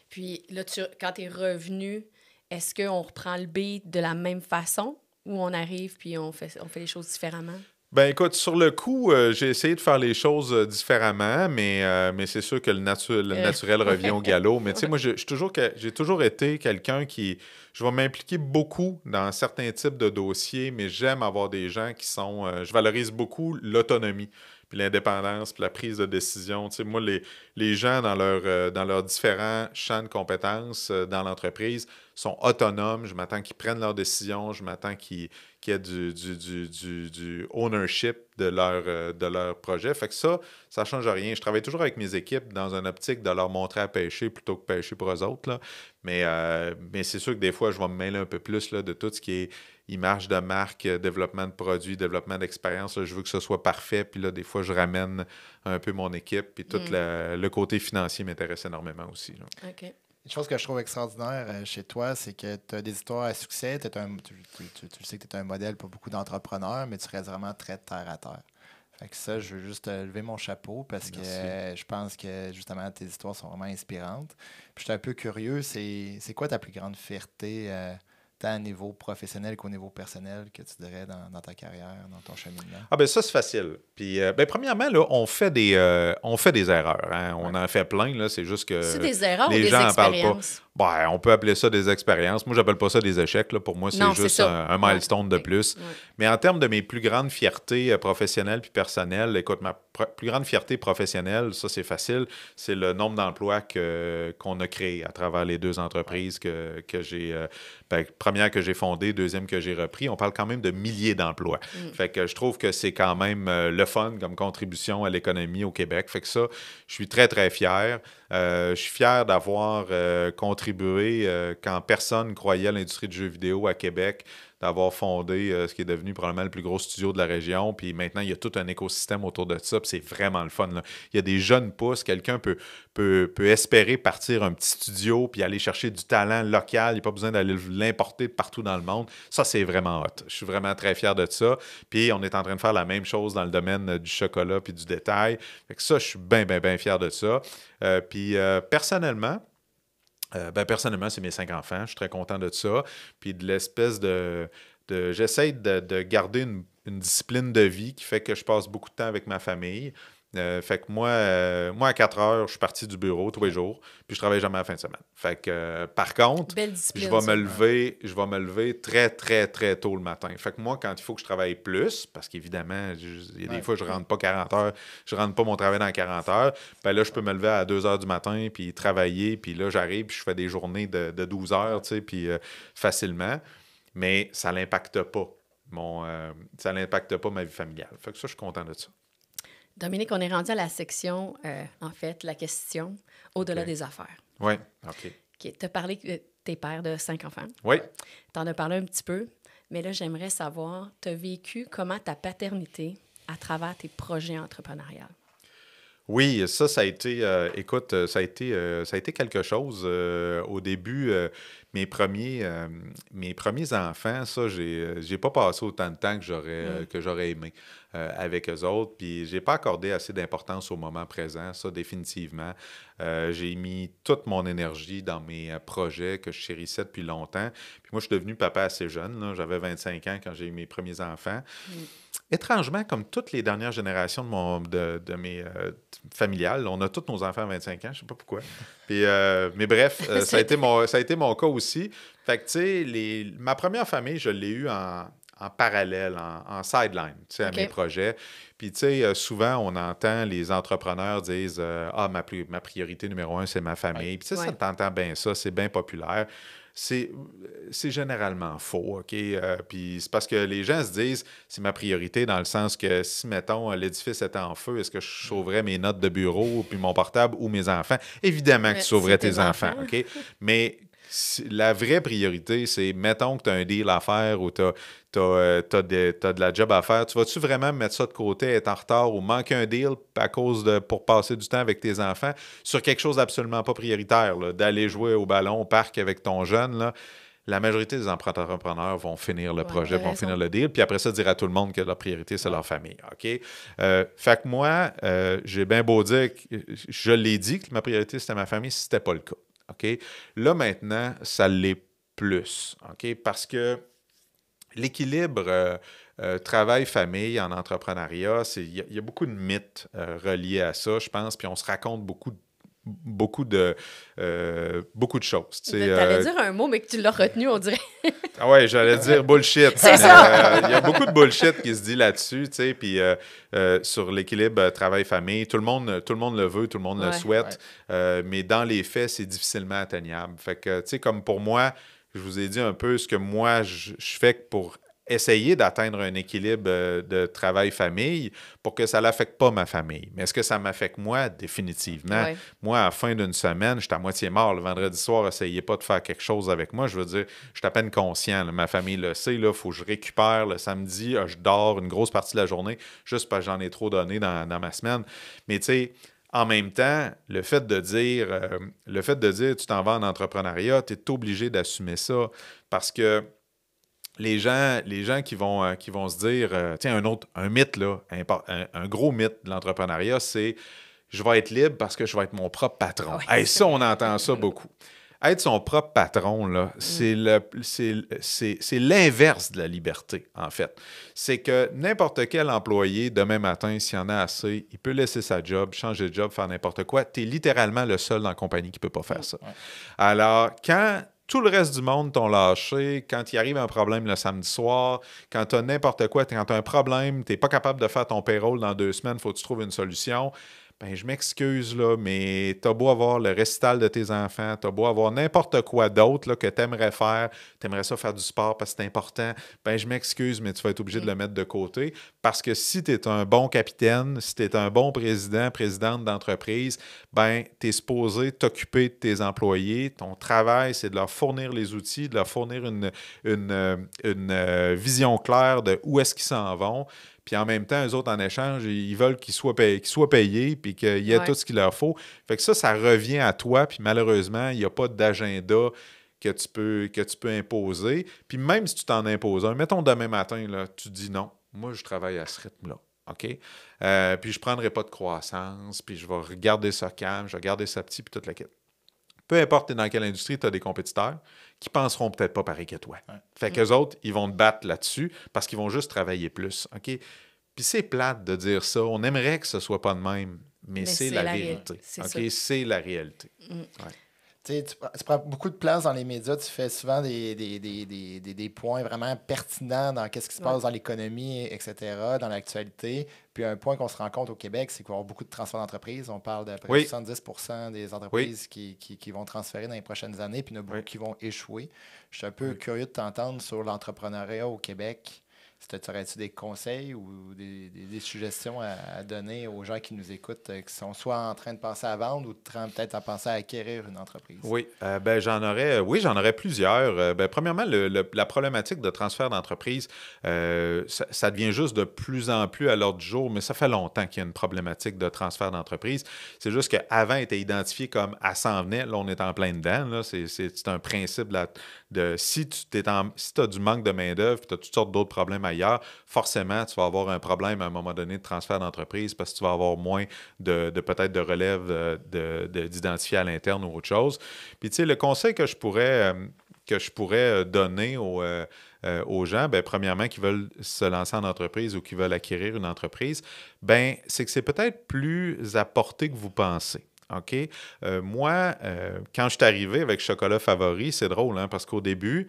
Puis là, quand tu es revenu, est-ce qu'on reprend le beat de la même façon ou on arrive puis on fait les choses différemment? Ben écoute, sur le coup, j'ai essayé de faire les choses différemment, mais c'est sûr que le naturel revient au galop. Mais tu sais, moi, j'ai toujours été quelqu'un qui... Je vais m'impliquer beaucoup dans certains types de dossiers, mais j'aime avoir des gens qui sont... je valorise beaucoup l'autonomie. puis l'indépendance, puis la prise de décision. Tu sais, moi, les gens dans leurs différents champs de compétences dans l'entreprise sont autonomes. Je m'attends qu'ils prennent leurs décisions. Je m'attends qu'il y ait du ownership de leur projet. Fait que ça ne change rien. Je travaille toujours avec mes équipes dans une optique de leur montrer à pêcher plutôt que pêcher pour eux autres, là. Mais c'est sûr que des fois, je vais me mêler un peu plus là, de tout ce qui est image de marque, développement de produits, développement d'expérience. Là, je veux que ce soit parfait. Puis là, des fois, je ramène un peu mon équipe. Puis tout le côté financier m'intéresse énormément aussi, là. OK. Une chose que je trouve extraordinaire chez toi, c'est que tu as des histoires à succès. Tu sais que tu es un modèle pour beaucoup d'entrepreneurs, mais tu restes vraiment très terre à terre. Fait que ça, je veux juste lever mon chapeau parce que je pense que justement tes histoires sont vraiment inspirantes. Puis je suis un peu curieux, c'est quoi ta plus grande fierté, tant au niveau professionnel qu'au niveau personnel, que tu dirais dans ta carrière, dans ton cheminement? Ah ben ça, c'est facile. Puis, premièrement, là, on fait des erreurs. Hein? On en fait plein, là. C'est juste que C'est des erreurs les ou des gens n'en parlent pas. expériences? Ben, on peut appeler ça des expériences. Moi, j'appelle pas ça des échecs, là. Pour moi, c'est juste un milestone de plus. Ouais. Mais en termes de mes plus grandes fiertés professionnelles puis personnelles, écoute, ma plus grande fierté professionnelle, ça, c'est facile, c'est le nombre d'emplois qu'on a créés à travers les deux entreprises que j'ai... première que j'ai fondée, deuxième que j'ai repris. On parle quand même de milliers d'emplois. Fait que je trouve que c'est quand même le fun comme contribution à l'économie au Québec. Fait que ça, je suis très, très fier. Je suis fier d'avoir contribué quand personne croyait à l'industrie du jeu vidéo à Québec, d'avoir fondé ce qui est devenu probablement le plus gros studio de la région. Puis maintenant, il y a tout un écosystème autour de ça. Puis c'est vraiment le fun, là. Il y a des jeunes pousses. Quelqu'un peut espérer partir un petit studio puis aller chercher du talent local. Il n'y a pas besoin d'aller l'importer partout dans le monde. Ça, c'est vraiment hot. Je suis vraiment très fier de ça. Puis on est en train de faire la même chose dans le domaine du chocolat puis du détail. Fait que ça, je suis bien, bien, bien fier de ça. Personnellement, c'est mes 5 enfants. Je suis très content de ça. Puis de l'espèce j'essaie de garder une discipline de vie qui fait que je passe beaucoup de temps avec ma famille. Fait que moi, à 4 heures, je suis parti du bureau tous les jours, puis je travaille jamais à la fin de semaine. Fait que, par contre, je vais me lever très, très, très tôt le matin. Fait que moi, quand il faut que je travaille plus, parce qu'évidemment, il y a des fois, je rentre pas 40 heures, je rentre pas mon travail dans 40 heures, ben là, je peux me lever à 2 heures du matin, puis travailler, puis là, j'arrive, puis je fais des journées de 12 heures, tu sais, puis facilement. Mais ça n'impacte pas ça n'impacte pas ma vie familiale. Fait que ça, je suis content de ça. Dominique, on est rendu à la section, en fait, la question au-delà des affaires. Oui, OK. Tu as parlé que tu es père de 5 enfants. Oui. Tu en as parlé un petit peu, mais là, j'aimerais savoir, tu as vécu comment ta paternité à travers tes projets entrepreneuriaux? Oui, ça a été, ça a été quelque chose. Au début, mes premiers enfants, ça, j'ai pas passé autant de temps que j'aurais aimé avec eux autres. Puis j'ai pas accordé assez d'importance au moment présent, ça, définitivement. J'ai mis toute mon énergie dans mes projets que je chérissais depuis longtemps. Puis moi, je suis devenu papa assez jeune, là. J'avais 25 ans quand j'ai eu mes premiers enfants. Étrangement, comme toutes les dernières générations de mes familiales, on a tous nos enfants à 25 ans, je ne sais pas pourquoi. Puis, mais bref, ça a été mon cas aussi. Fait que, tu sais, ma première famille, je l'ai eue en parallèle, en sideline, tu sais, à mes projets. Puis, tu sais, souvent, on entend les entrepreneurs dire ma priorité numéro 1, c'est ma famille. Puis, tu sais, ça t'entend bien ça, c'est bien populaire. C'est généralement faux, OK? Puis c'est parce que les gens se disent, c'est ma priorité dans le sens que si, mettons, l'édifice était en feu, est-ce que je sauverais mes notes de bureau, puis mon portable ou mes enfants? Évidemment que tu sauverais tes enfants, OK? Mais la vraie priorité, c'est, mettons que tu as un deal à faire ou tu as de la job à faire, tu vas-tu vraiment mettre ça de côté, être en retard ou manquer un deal pour passer du temps avec tes enfants sur quelque chose d'absolument pas prioritaire, là, d'aller jouer au ballon au parc avec ton jeune, là? La majorité des entrepreneurs vont finir le projet, vont finir le deal, puis après ça, dire à tout le monde que leur priorité, c'est leur famille, OK? Fait que moi, j'ai bien beau dire, je l'ai dit que ma priorité, c'était ma famille, si c'était pas le cas, OK? Là, maintenant, ça l'est plus, OK? Parce que l'équilibre travail-famille en entrepreneuriat, il y a beaucoup de mythes reliés à ça, je pense, puis on se raconte beaucoup beaucoup de choses. Tu allais dire un mot, mais que tu l'as retenu, on dirait. Ah ouais, j'allais dire bullshit. C'est ça! Il y a beaucoup de bullshit qui se dit là-dessus, tu sais, puis sur l'équilibre travail-famille, tout le monde le veut, tout le monde le souhaite, mais dans les faits, c'est difficilement atteignable. Fait que, tu sais, comme pour moi, je vous ai dit un peu ce que moi, je fais pour essayer d'atteindre un équilibre de travail-famille pour que ça n'affecte pas ma famille. Mais est-ce que ça m'affecte moi? Définitivement. Ouais. Moi, à la fin d'une semaine, j'étais à moitié mort. Le vendredi soir, essayez pas de faire quelque chose avec moi. Je veux dire, je suis à peine conscient. Là. Ma famille le sait. Il faut que je récupère le samedi. Je dors une grosse partie de la journée juste parce que j'en ai trop donné dans ma semaine. Mais tu sais, en même temps, le fait de dire tu t'en vas en entrepreneuriat, tu es obligé d'assumer ça parce que les gens qui vont se dire, tiens, un mythe, là, un gros mythe de l'entrepreneuriat, c'est je vais être libre parce que je vais être mon propre patron. Oui. Hey, ça, on entend ça beaucoup. Être son propre patron, là, c'est l'inverse de la liberté, en fait. C'est que n'importe quel employé, demain matin, s'il y en a assez, il peut laisser sa job, changer de job, faire n'importe quoi. Tu es littéralement le seul dans la compagnie qui ne peut pas faire ça. Alors, quand tout le reste du monde t'ont lâché, quand il arrive un problème le samedi soir, quand tu as n'importe quoi, quand tu as un problème, tu n'es pas capable de faire ton payroll dans 2 semaines, il faut que tu trouves une solution. Ben, je m'excuse, là, mais t'as beau avoir le récital de tes enfants, t'as beau avoir n'importe quoi d'autre là, que t'aimerais faire, t'aimerais ça faire du sport parce que c'est important, ben je m'excuse, mais tu vas être obligé de le mettre de côté parce que si t'es un bon capitaine, si t'es un bon présidente d'entreprise, ben t'es supposé t'occuper de tes employés. Ton travail, c'est de leur fournir les outils, de leur fournir une vision claire de où est-ce qu'ils s'en vont. Puis en même temps, eux autres, en échange, ils veulent qu'ils soient payés puis qu'il y ait tout ce qu'il leur faut. Fait que ça revient à toi. Puis malheureusement, il n'y a pas d'agenda que tu peux imposer. Puis même si tu t'en imposes un, mettons demain matin, là, tu dis non, moi, je travaille à ce rythme-là. OK? Puis je ne prendrai pas de croissance, puis je vais regarder ça calme, je vais regarder ça petit, puis toute la quête. Peu importe dans quelle industrie, tu as des compétiteurs qui penseront peut-être pas pareil que toi. Ouais. Fait qu'eux autres, ils vont te battre là-dessus parce qu'ils vont juste travailler plus. OK? Puis c'est plate de dire ça. On aimerait que ce soit pas de même, mais c'est la vérité. OK? C'est la réalité. Ouais. Tu prends beaucoup de place dans les médias, tu fais souvent des points vraiment pertinents dans ce qui se passe dans l'économie, etc., dans l'actualité. Puis un point qu'on se rend compte au Québec, c'est qu'il va y avoir beaucoup de transferts d'entreprises. On parle d'à peu près 70% des entreprises qui vont transférer dans les prochaines années, puis il y en a beaucoup qui vont échouer. Je suis un peu curieux de t'entendre sur l'entrepreneuriat au Québec. Aurais-tu des conseils ou des suggestions à donner aux gens qui nous écoutent, qui sont soit en train de penser à vendre ou peut-être à penser à acquérir une entreprise? Oui, j'en aurais plusieurs. Premièrement, la problématique de transfert d'entreprise, ça devient juste de plus en plus à l'ordre du jour, mais ça fait longtemps qu'il y a une problématique de transfert d'entreprise. C'est juste qu'avant, elle était identifié comme « à s'en venait ». Là, on est en plein dedans. Là. C'est un principe si tu as du manque de main-d'œuvre et tu as toutes sortes d'autres problèmes ailleurs, forcément, tu vas avoir un problème à un moment donné de transfert d'entreprise parce que tu vas avoir moins peut-être de relève d'identifier à l'interne ou autre chose. Puis, tu sais, le conseil que je pourrais donner aux gens, premièrement, qui veulent se lancer en entreprise ou qui veulent acquérir une entreprise, c'est que c'est peut-être plus à portée que vous pensez. OK? Moi, quand je suis arrivé avec Chocolat Favori, c'est drôle, hein, parce qu'au début,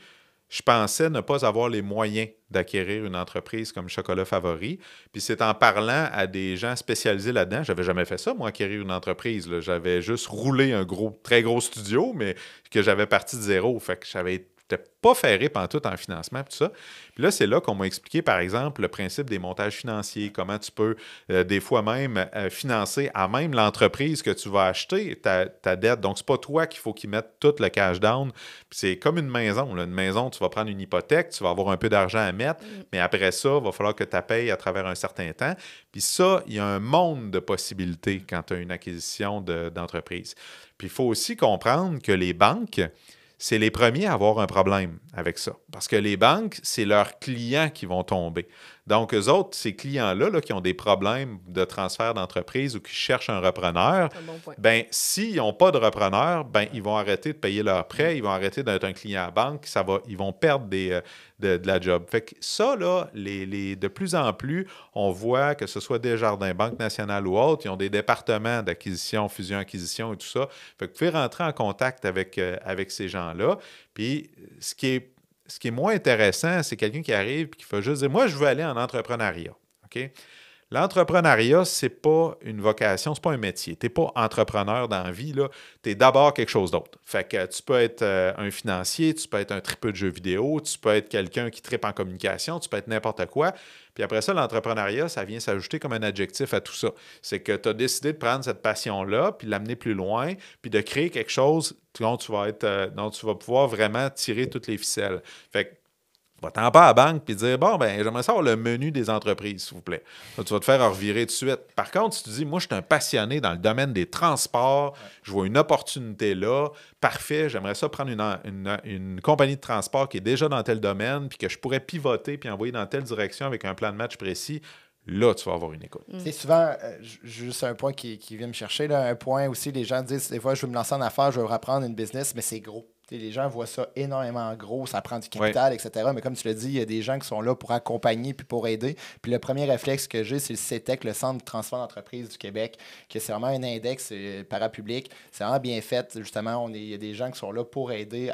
je pensais ne pas avoir les moyens d'acquérir une entreprise comme Chocolat Favori. Puis c'est en parlant à des gens spécialisés là-dedans, j'avais jamais fait ça, moi, acquérir une entreprise. Là. J'avais juste roulé un très gros studio, mais que j'avais parti de zéro. Fait que j'étais pas ferré pantoute en financement, tout ça. Puis là, c'est là qu'on m'a expliqué, par exemple, le principe des montages financiers, comment tu peux, des fois même, financer à même l'entreprise que tu vas acheter ta dette. Donc, c'est pas toi qu'il faut qu'ils mettent tout le cash down. Puis c'est comme une maison. Là. Une maison, tu vas prendre une hypothèque, tu vas avoir un peu d'argent à mettre, mais après ça, il va falloir que tu la payes à travers un certain temps. Puis ça, il y a un monde de possibilités quand tu as une acquisition d'entreprise. Puis il faut aussi comprendre que les banques, c'est les premiers à avoir un problème avec ça. Parce que les banques, c'est leurs clients qui vont tomber. Donc, eux autres, ces clients-là là, qui ont des problèmes de transfert d'entreprise ou qui cherchent un repreneur, ben, s'ils n'ont pas de repreneur, ben, ils vont arrêter de payer leurs prêts, ils vont arrêter d'être un client à la banque, ils vont perdre de la job. Fait que ça, là, de plus en plus, on voit que ce soit Desjardins, Banque nationale ou autres, ils ont des départements d'acquisition, fusion-acquisition et tout ça. Fait que vous pouvez rentrer en contact avec ces gens-là. Puis, ce qui est moins intéressant, c'est quelqu'un qui arrive et qui fait juste dire « Moi, je veux aller en entrepreneuriat. OK? » L'entrepreneuriat, ce n'est pas une vocation, ce n'est pas un métier. Tu n'es pas entrepreneur dans la vie, tu es d'abord quelque chose d'autre. Fait que tu peux être un financier, tu peux être un tripeux de jeux vidéo, tu peux être quelqu'un qui tripe en communication, tu peux être n'importe quoi. Puis après ça, l'entrepreneuriat, ça vient s'ajouter comme un adjectif à tout ça. C'est que tu as décidé de prendre cette passion-là, puis l'amener plus loin, puis de créer quelque chose dont tu vas pouvoir vraiment tirer toutes les ficelles. Fait que va-t'en pas à la banque et dire « Bon, ben j'aimerais savoir le menu des entreprises, s'il vous plaît. » Là, tu vas te faire revirer tout de suite. Par contre, si tu dis « Moi, je suis un passionné dans le domaine des transports, je vois une opportunité là, parfait, j'aimerais ça prendre une compagnie de transport qui est déjà dans tel domaine, puis que je pourrais pivoter puis envoyer dans telle direction avec un plan de match précis. » Là, tu vas avoir une écoute. C'est souvent, juste un point qui vient me chercher, là, un point aussi, les gens disent, des fois, je veux me lancer en affaires, je veux reprendre une business, mais c'est gros. Les gens voient ça énormément gros, ça prend du capital, etc. Mais comme tu l'as dit, il y a des gens qui sont là pour accompagner puis pour aider. Puis le premier réflexe que j'ai, c'est le CETEC, le Centre de transfert d'entreprise du Québec, que c'est vraiment un index parapublic. C'est vraiment bien fait. Justement, il y a des gens qui sont là pour t'aider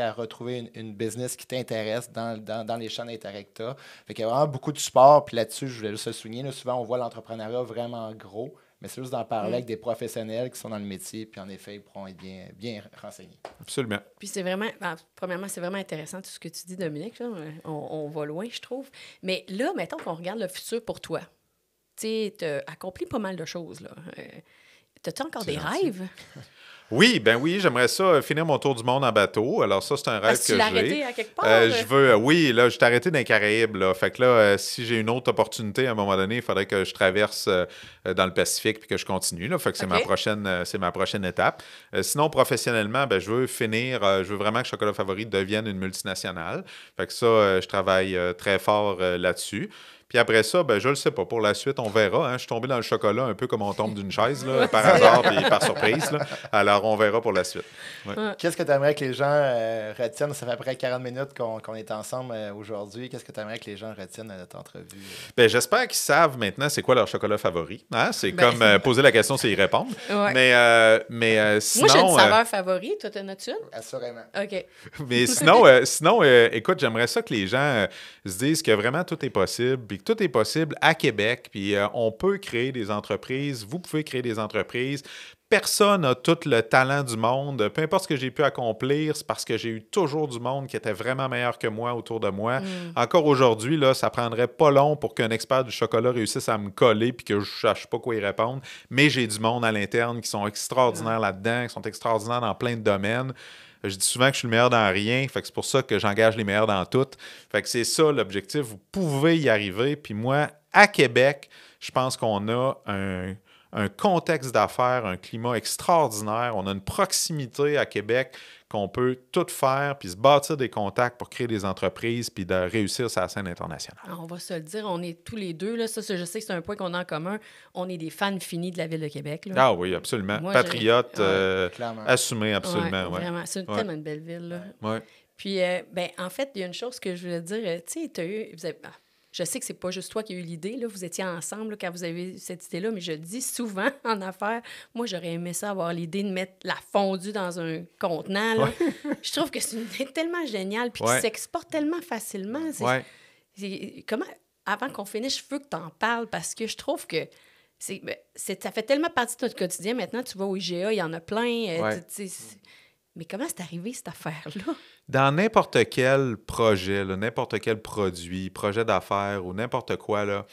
à retrouver une business qui t'intéresse dans les champs d'intérêt que tu as. Fait qu'il y a vraiment beaucoup de support. Puis là-dessus, je voulais juste le souligner, là, souvent, on voit l'entrepreneuriat vraiment gros. Mais c'est juste d'en parler avec des professionnels qui sont dans le métier, puis en effet, ils pourront être bien renseignés. Absolument. Puis c'est vraiment, premièrement, c'est vraiment intéressant tout ce que tu dis, Dominique. Là. On va loin, je trouve. Mais là, mettons qu'on regarde le futur pour toi. Tu sais, tu as accompli pas mal de choses. Là. As-tu encore des rêves? Oui, j'aimerais ça finir mon tour du monde en bateau. Alors ça, c'est un rêve que j'ai. Tu l'as arrêté à quelque part? Oui, là, je t'ai arrêté dans les Caraïbes. Là. Fait que là, si j'ai une autre opportunité à un moment donné, il faudrait que je traverse dans le Pacifique puis que je continue. Là. Fait que c'est ma prochaine étape. Sinon, professionnellement, je veux vraiment que Chocolat Favori devienne une multinationale. Fait que ça, je travaille très fort là-dessus. Puis après ça, je le sais pas. Pour la suite, on verra. Hein. Je suis tombé dans le chocolat un peu comme on tombe d'une chaise, là, par hasard et par surprise. Là. Alors, on verra pour la suite. Ouais. Qu'est-ce que tu aimerais que les gens retiennent? Ça fait à peu près 40 minutes qu'on est ensemble aujourd'hui. Qu'est-ce que tu aimerais que les gens retiennent de notre entrevue? J'espère qu'ils savent maintenant c'est quoi leur chocolat favori. Hein? C'est comme poser la question, c'est y répondre. Ouais. Mais sinon... Moi, j'ai une saveur favori. Toi, t'en as-tu une? Assurément. OK. Mais sinon écoute, j'aimerais ça que les gens se disent que vraiment tout est possible, puis que tout est possible à Québec, puis on peut créer des entreprises, vous pouvez créer des entreprises. Personne n'a tout le talent du monde. Peu importe ce que j'ai pu accomplir, c'est parce que j'ai eu toujours du monde qui était vraiment meilleur que moi autour de moi. Encore aujourd'hui, là, ça prendrait pas long pour qu'un expert du chocolat réussisse à me coller puis que je ne sache pas quoi y répondre. Mais j'ai du monde à l'interne qui sont extraordinaires là-dedans, qui sont extraordinaires dans plein de domaines. Je dis souvent que je suis le meilleur dans rien, fait que c'est pour ça que j'engage les meilleurs dans tout. Fait que c'est ça l'objectif, vous pouvez y arriver. Puis moi, à Québec, je pense qu'on a un contexte d'affaires, un climat extraordinaire. On a une proximité à Québec qu'on peut tout faire, puis se bâtir des contacts pour créer des entreprises, puis de réussir sur la scène internationale. On va se le dire, on est tous les deux, là, ça, je sais que c'est un point qu'on a en commun, on est des fans finis de la Ville de Québec. Là. Ah oui, absolument. Moi, patriote, assumé, absolument. Ouais, vraiment, c'est tellement une belle ville. Là. Ouais. Puis, en fait, il y a une chose que je voulais dire, tu sais, je sais que c'est pas juste toi qui as eu l'idée, là, vous étiez ensemble là, quand vous avez eu cette idée-là, mais je dis souvent en affaires, moi, j'aurais aimé ça avoir l'idée de mettre la fondue dans un contenant. Là. Ouais. Je trouve que c'est une idée tellement géniale, puis qui s'exporte tellement facilement. Comment, avant qu'on finisse, je veux que tu en parles, parce que je trouve que ça fait tellement partie de notre quotidien. Maintenant, tu vas au IGA, il y en a plein. Mais comment c'est arrivé, cette affaire-là? Dans n'importe quel projet, là, n'importe quel projet d'affaires ou n'importe quoi, là,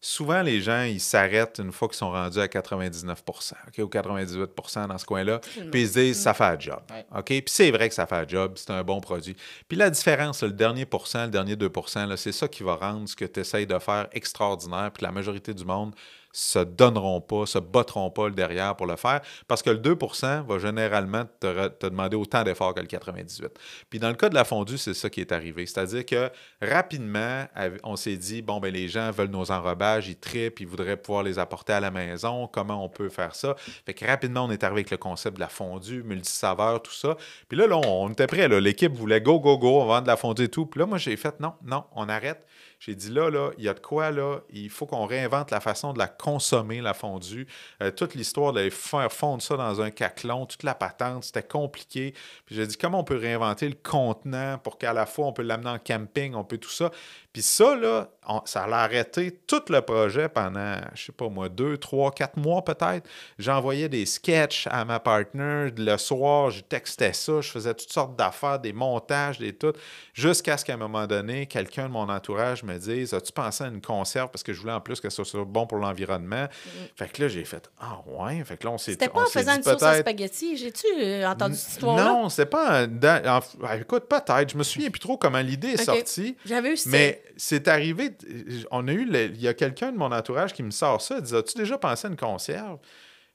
souvent, les gens, ils s'arrêtent une fois qu'ils sont rendus à 99%, ou 98% dans ce coin-là, puis ils se disent « ça fait un job okay? ». Puis c'est vrai que ça fait un job, c'est un bon produit. Puis la différence, le dernier 2%, là, c'est ça qui va rendre ce que tu essayes de faire extraordinaire, puis la majorité du monde se donneront pas, se battront pas le derrière pour le faire, parce que le 2 % va généralement te demander autant d'efforts que le 98. Puis dans le cas de la fondue, c'est ça qui est arrivé. C'est-à-dire que rapidement, on s'est dit, bon, ben les gens veulent nos enrobages, ils trippent, ils voudraient pouvoir les apporter à la maison, comment on peut faire ça? Fait que rapidement, on est arrivé avec le concept de la fondue, multisaveur, tout ça. Puis là, on était prêts, là. L'équipe voulait go, on vend de la fondue et tout. Puis là, moi, j'ai fait, non, on arrête. J'ai dit, là, il y a de quoi, là, il faut qu'on réinvente la façon de la consommer, la fondue. Toute l'histoire de faire fondre ça dans un caclon, toute la patente, c'était compliqué. Puis j'ai dit, comment on peut réinventer le contenant pour qu'à la fois, on peut l'amener en camping, on peut tout ça. Puis ça, là, ça a arrêté tout le projet pendant, je sais pas moi, 2, 3, 4 mois peut-être. J'envoyais des sketchs à ma partner. Le soir, je textais ça, je faisais toutes sortes d'affaires, des montages, des tout, jusqu'à ce qu'à un moment donné, quelqu'un de mon entourage me dise, as-tu pensé à une conserve? Parce que je voulais en plus que ça soit bon pour l'environnement. Fait que là, j'ai fait, ah ouais. Fait que là, on s'est dit, c'était pas en faisant une sauce à spaghetti. J'ai-tu entendu cette histoire-là? Non, c'était pas... écoute, peut-être. Je me souviens plus trop comment l'idée est sortie. J'avais eu mais c'est arrivé, il y a quelqu'un de mon entourage qui me sort ça, il dit, as-tu déjà pensé à une conserve?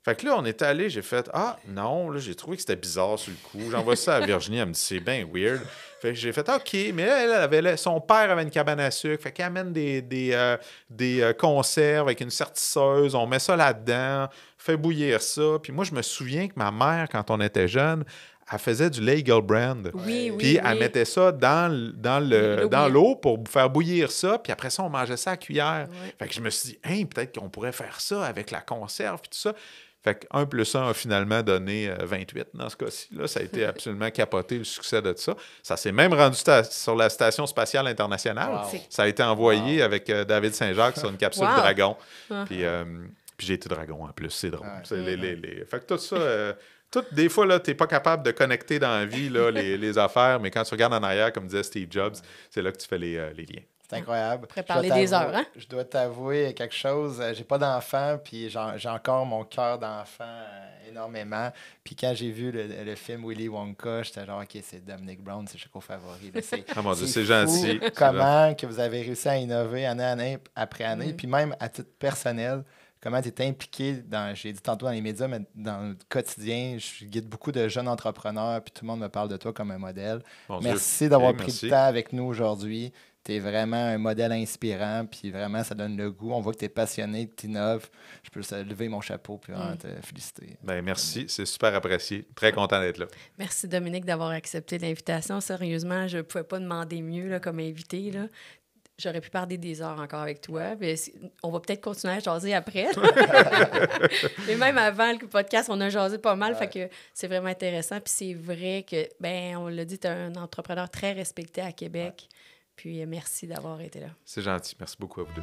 Fait que là, on est allé, j'ai fait, non, là, j'ai trouvé que c'était bizarre sur le coup. J'envoie ça à Virginie, elle me dit, c'est bien weird. Fait que j'ai fait, OK, mais là, son père avait une cabane à sucre, fait qu'elle amène des conserves avec une sertisseuse, on met ça là-dedans, fait bouillir ça. Puis moi, je me souviens que ma mère, quand on était jeune, elle faisait du Legal Brand. Puis elle mettait ça dans l'eau pour faire bouillir ça. Puis après ça, on mangeait ça à cuillère. Ouais. Fait que je me suis dit, peut-être qu'on pourrait faire ça avec la conserve et tout ça. Fait que 1 + 1 a finalement donné 28 dans ce cas-ci. Là, ça a été absolument capoté, le succès de ça. Ça s'est même rendu sur la Station spatiale internationale. Wow. Ça a été envoyé avec David Saint-Jacques sur une capsule Dragon. Puis j'ai été Dragon en plus. C'est drôle. Ouais. Fait que tout ça... des fois, tu n'es pas capable de connecter dans la vie là, les affaires, mais quand tu regardes en arrière, comme disait Steve Jobs, c'est là que tu fais les liens. C'est incroyable. On pourrait parler des heures, hein? Je dois t'avouer quelque chose. J'ai pas d'enfant, puis j'ai encore mon cœur d'enfant énormément. Puis quand j'ai vu le film Willy Wonka, j'étais genre, OK, c'est Dominic Brown, c'est Choco Favori. Mon Dieu, c'est gentil. Comment que vous avez réussi à innover année après année, puis même à titre personnel. Comment tu es impliqué j'ai dit tantôt dans les médias, mais dans le quotidien, je guide beaucoup de jeunes entrepreneurs, puis tout le monde me parle de toi comme un modèle. Merci d'avoir pris le temps avec nous aujourd'hui. Tu es vraiment un modèle inspirant, puis vraiment, ça donne le goût. On voit que tu es passionné, que tu innoves. Je peux lever mon chapeau puis te féliciter. Bien, merci, c'est super apprécié. Très content d'être là. Merci, Dominique, d'avoir accepté l'invitation. Sérieusement, je ne pouvais pas demander mieux là, comme invité. Là. J'aurais pu parler des heures encore avec toi. Mais on va peut-être continuer à jaser après. Et même avant le podcast, on a jasé pas mal. Fait que c'est vraiment intéressant. Puis c'est vrai que, on l'a dit, tu es un entrepreneur très respecté à Québec. Puis merci d'avoir été là. C'est gentil. Merci beaucoup à vous deux.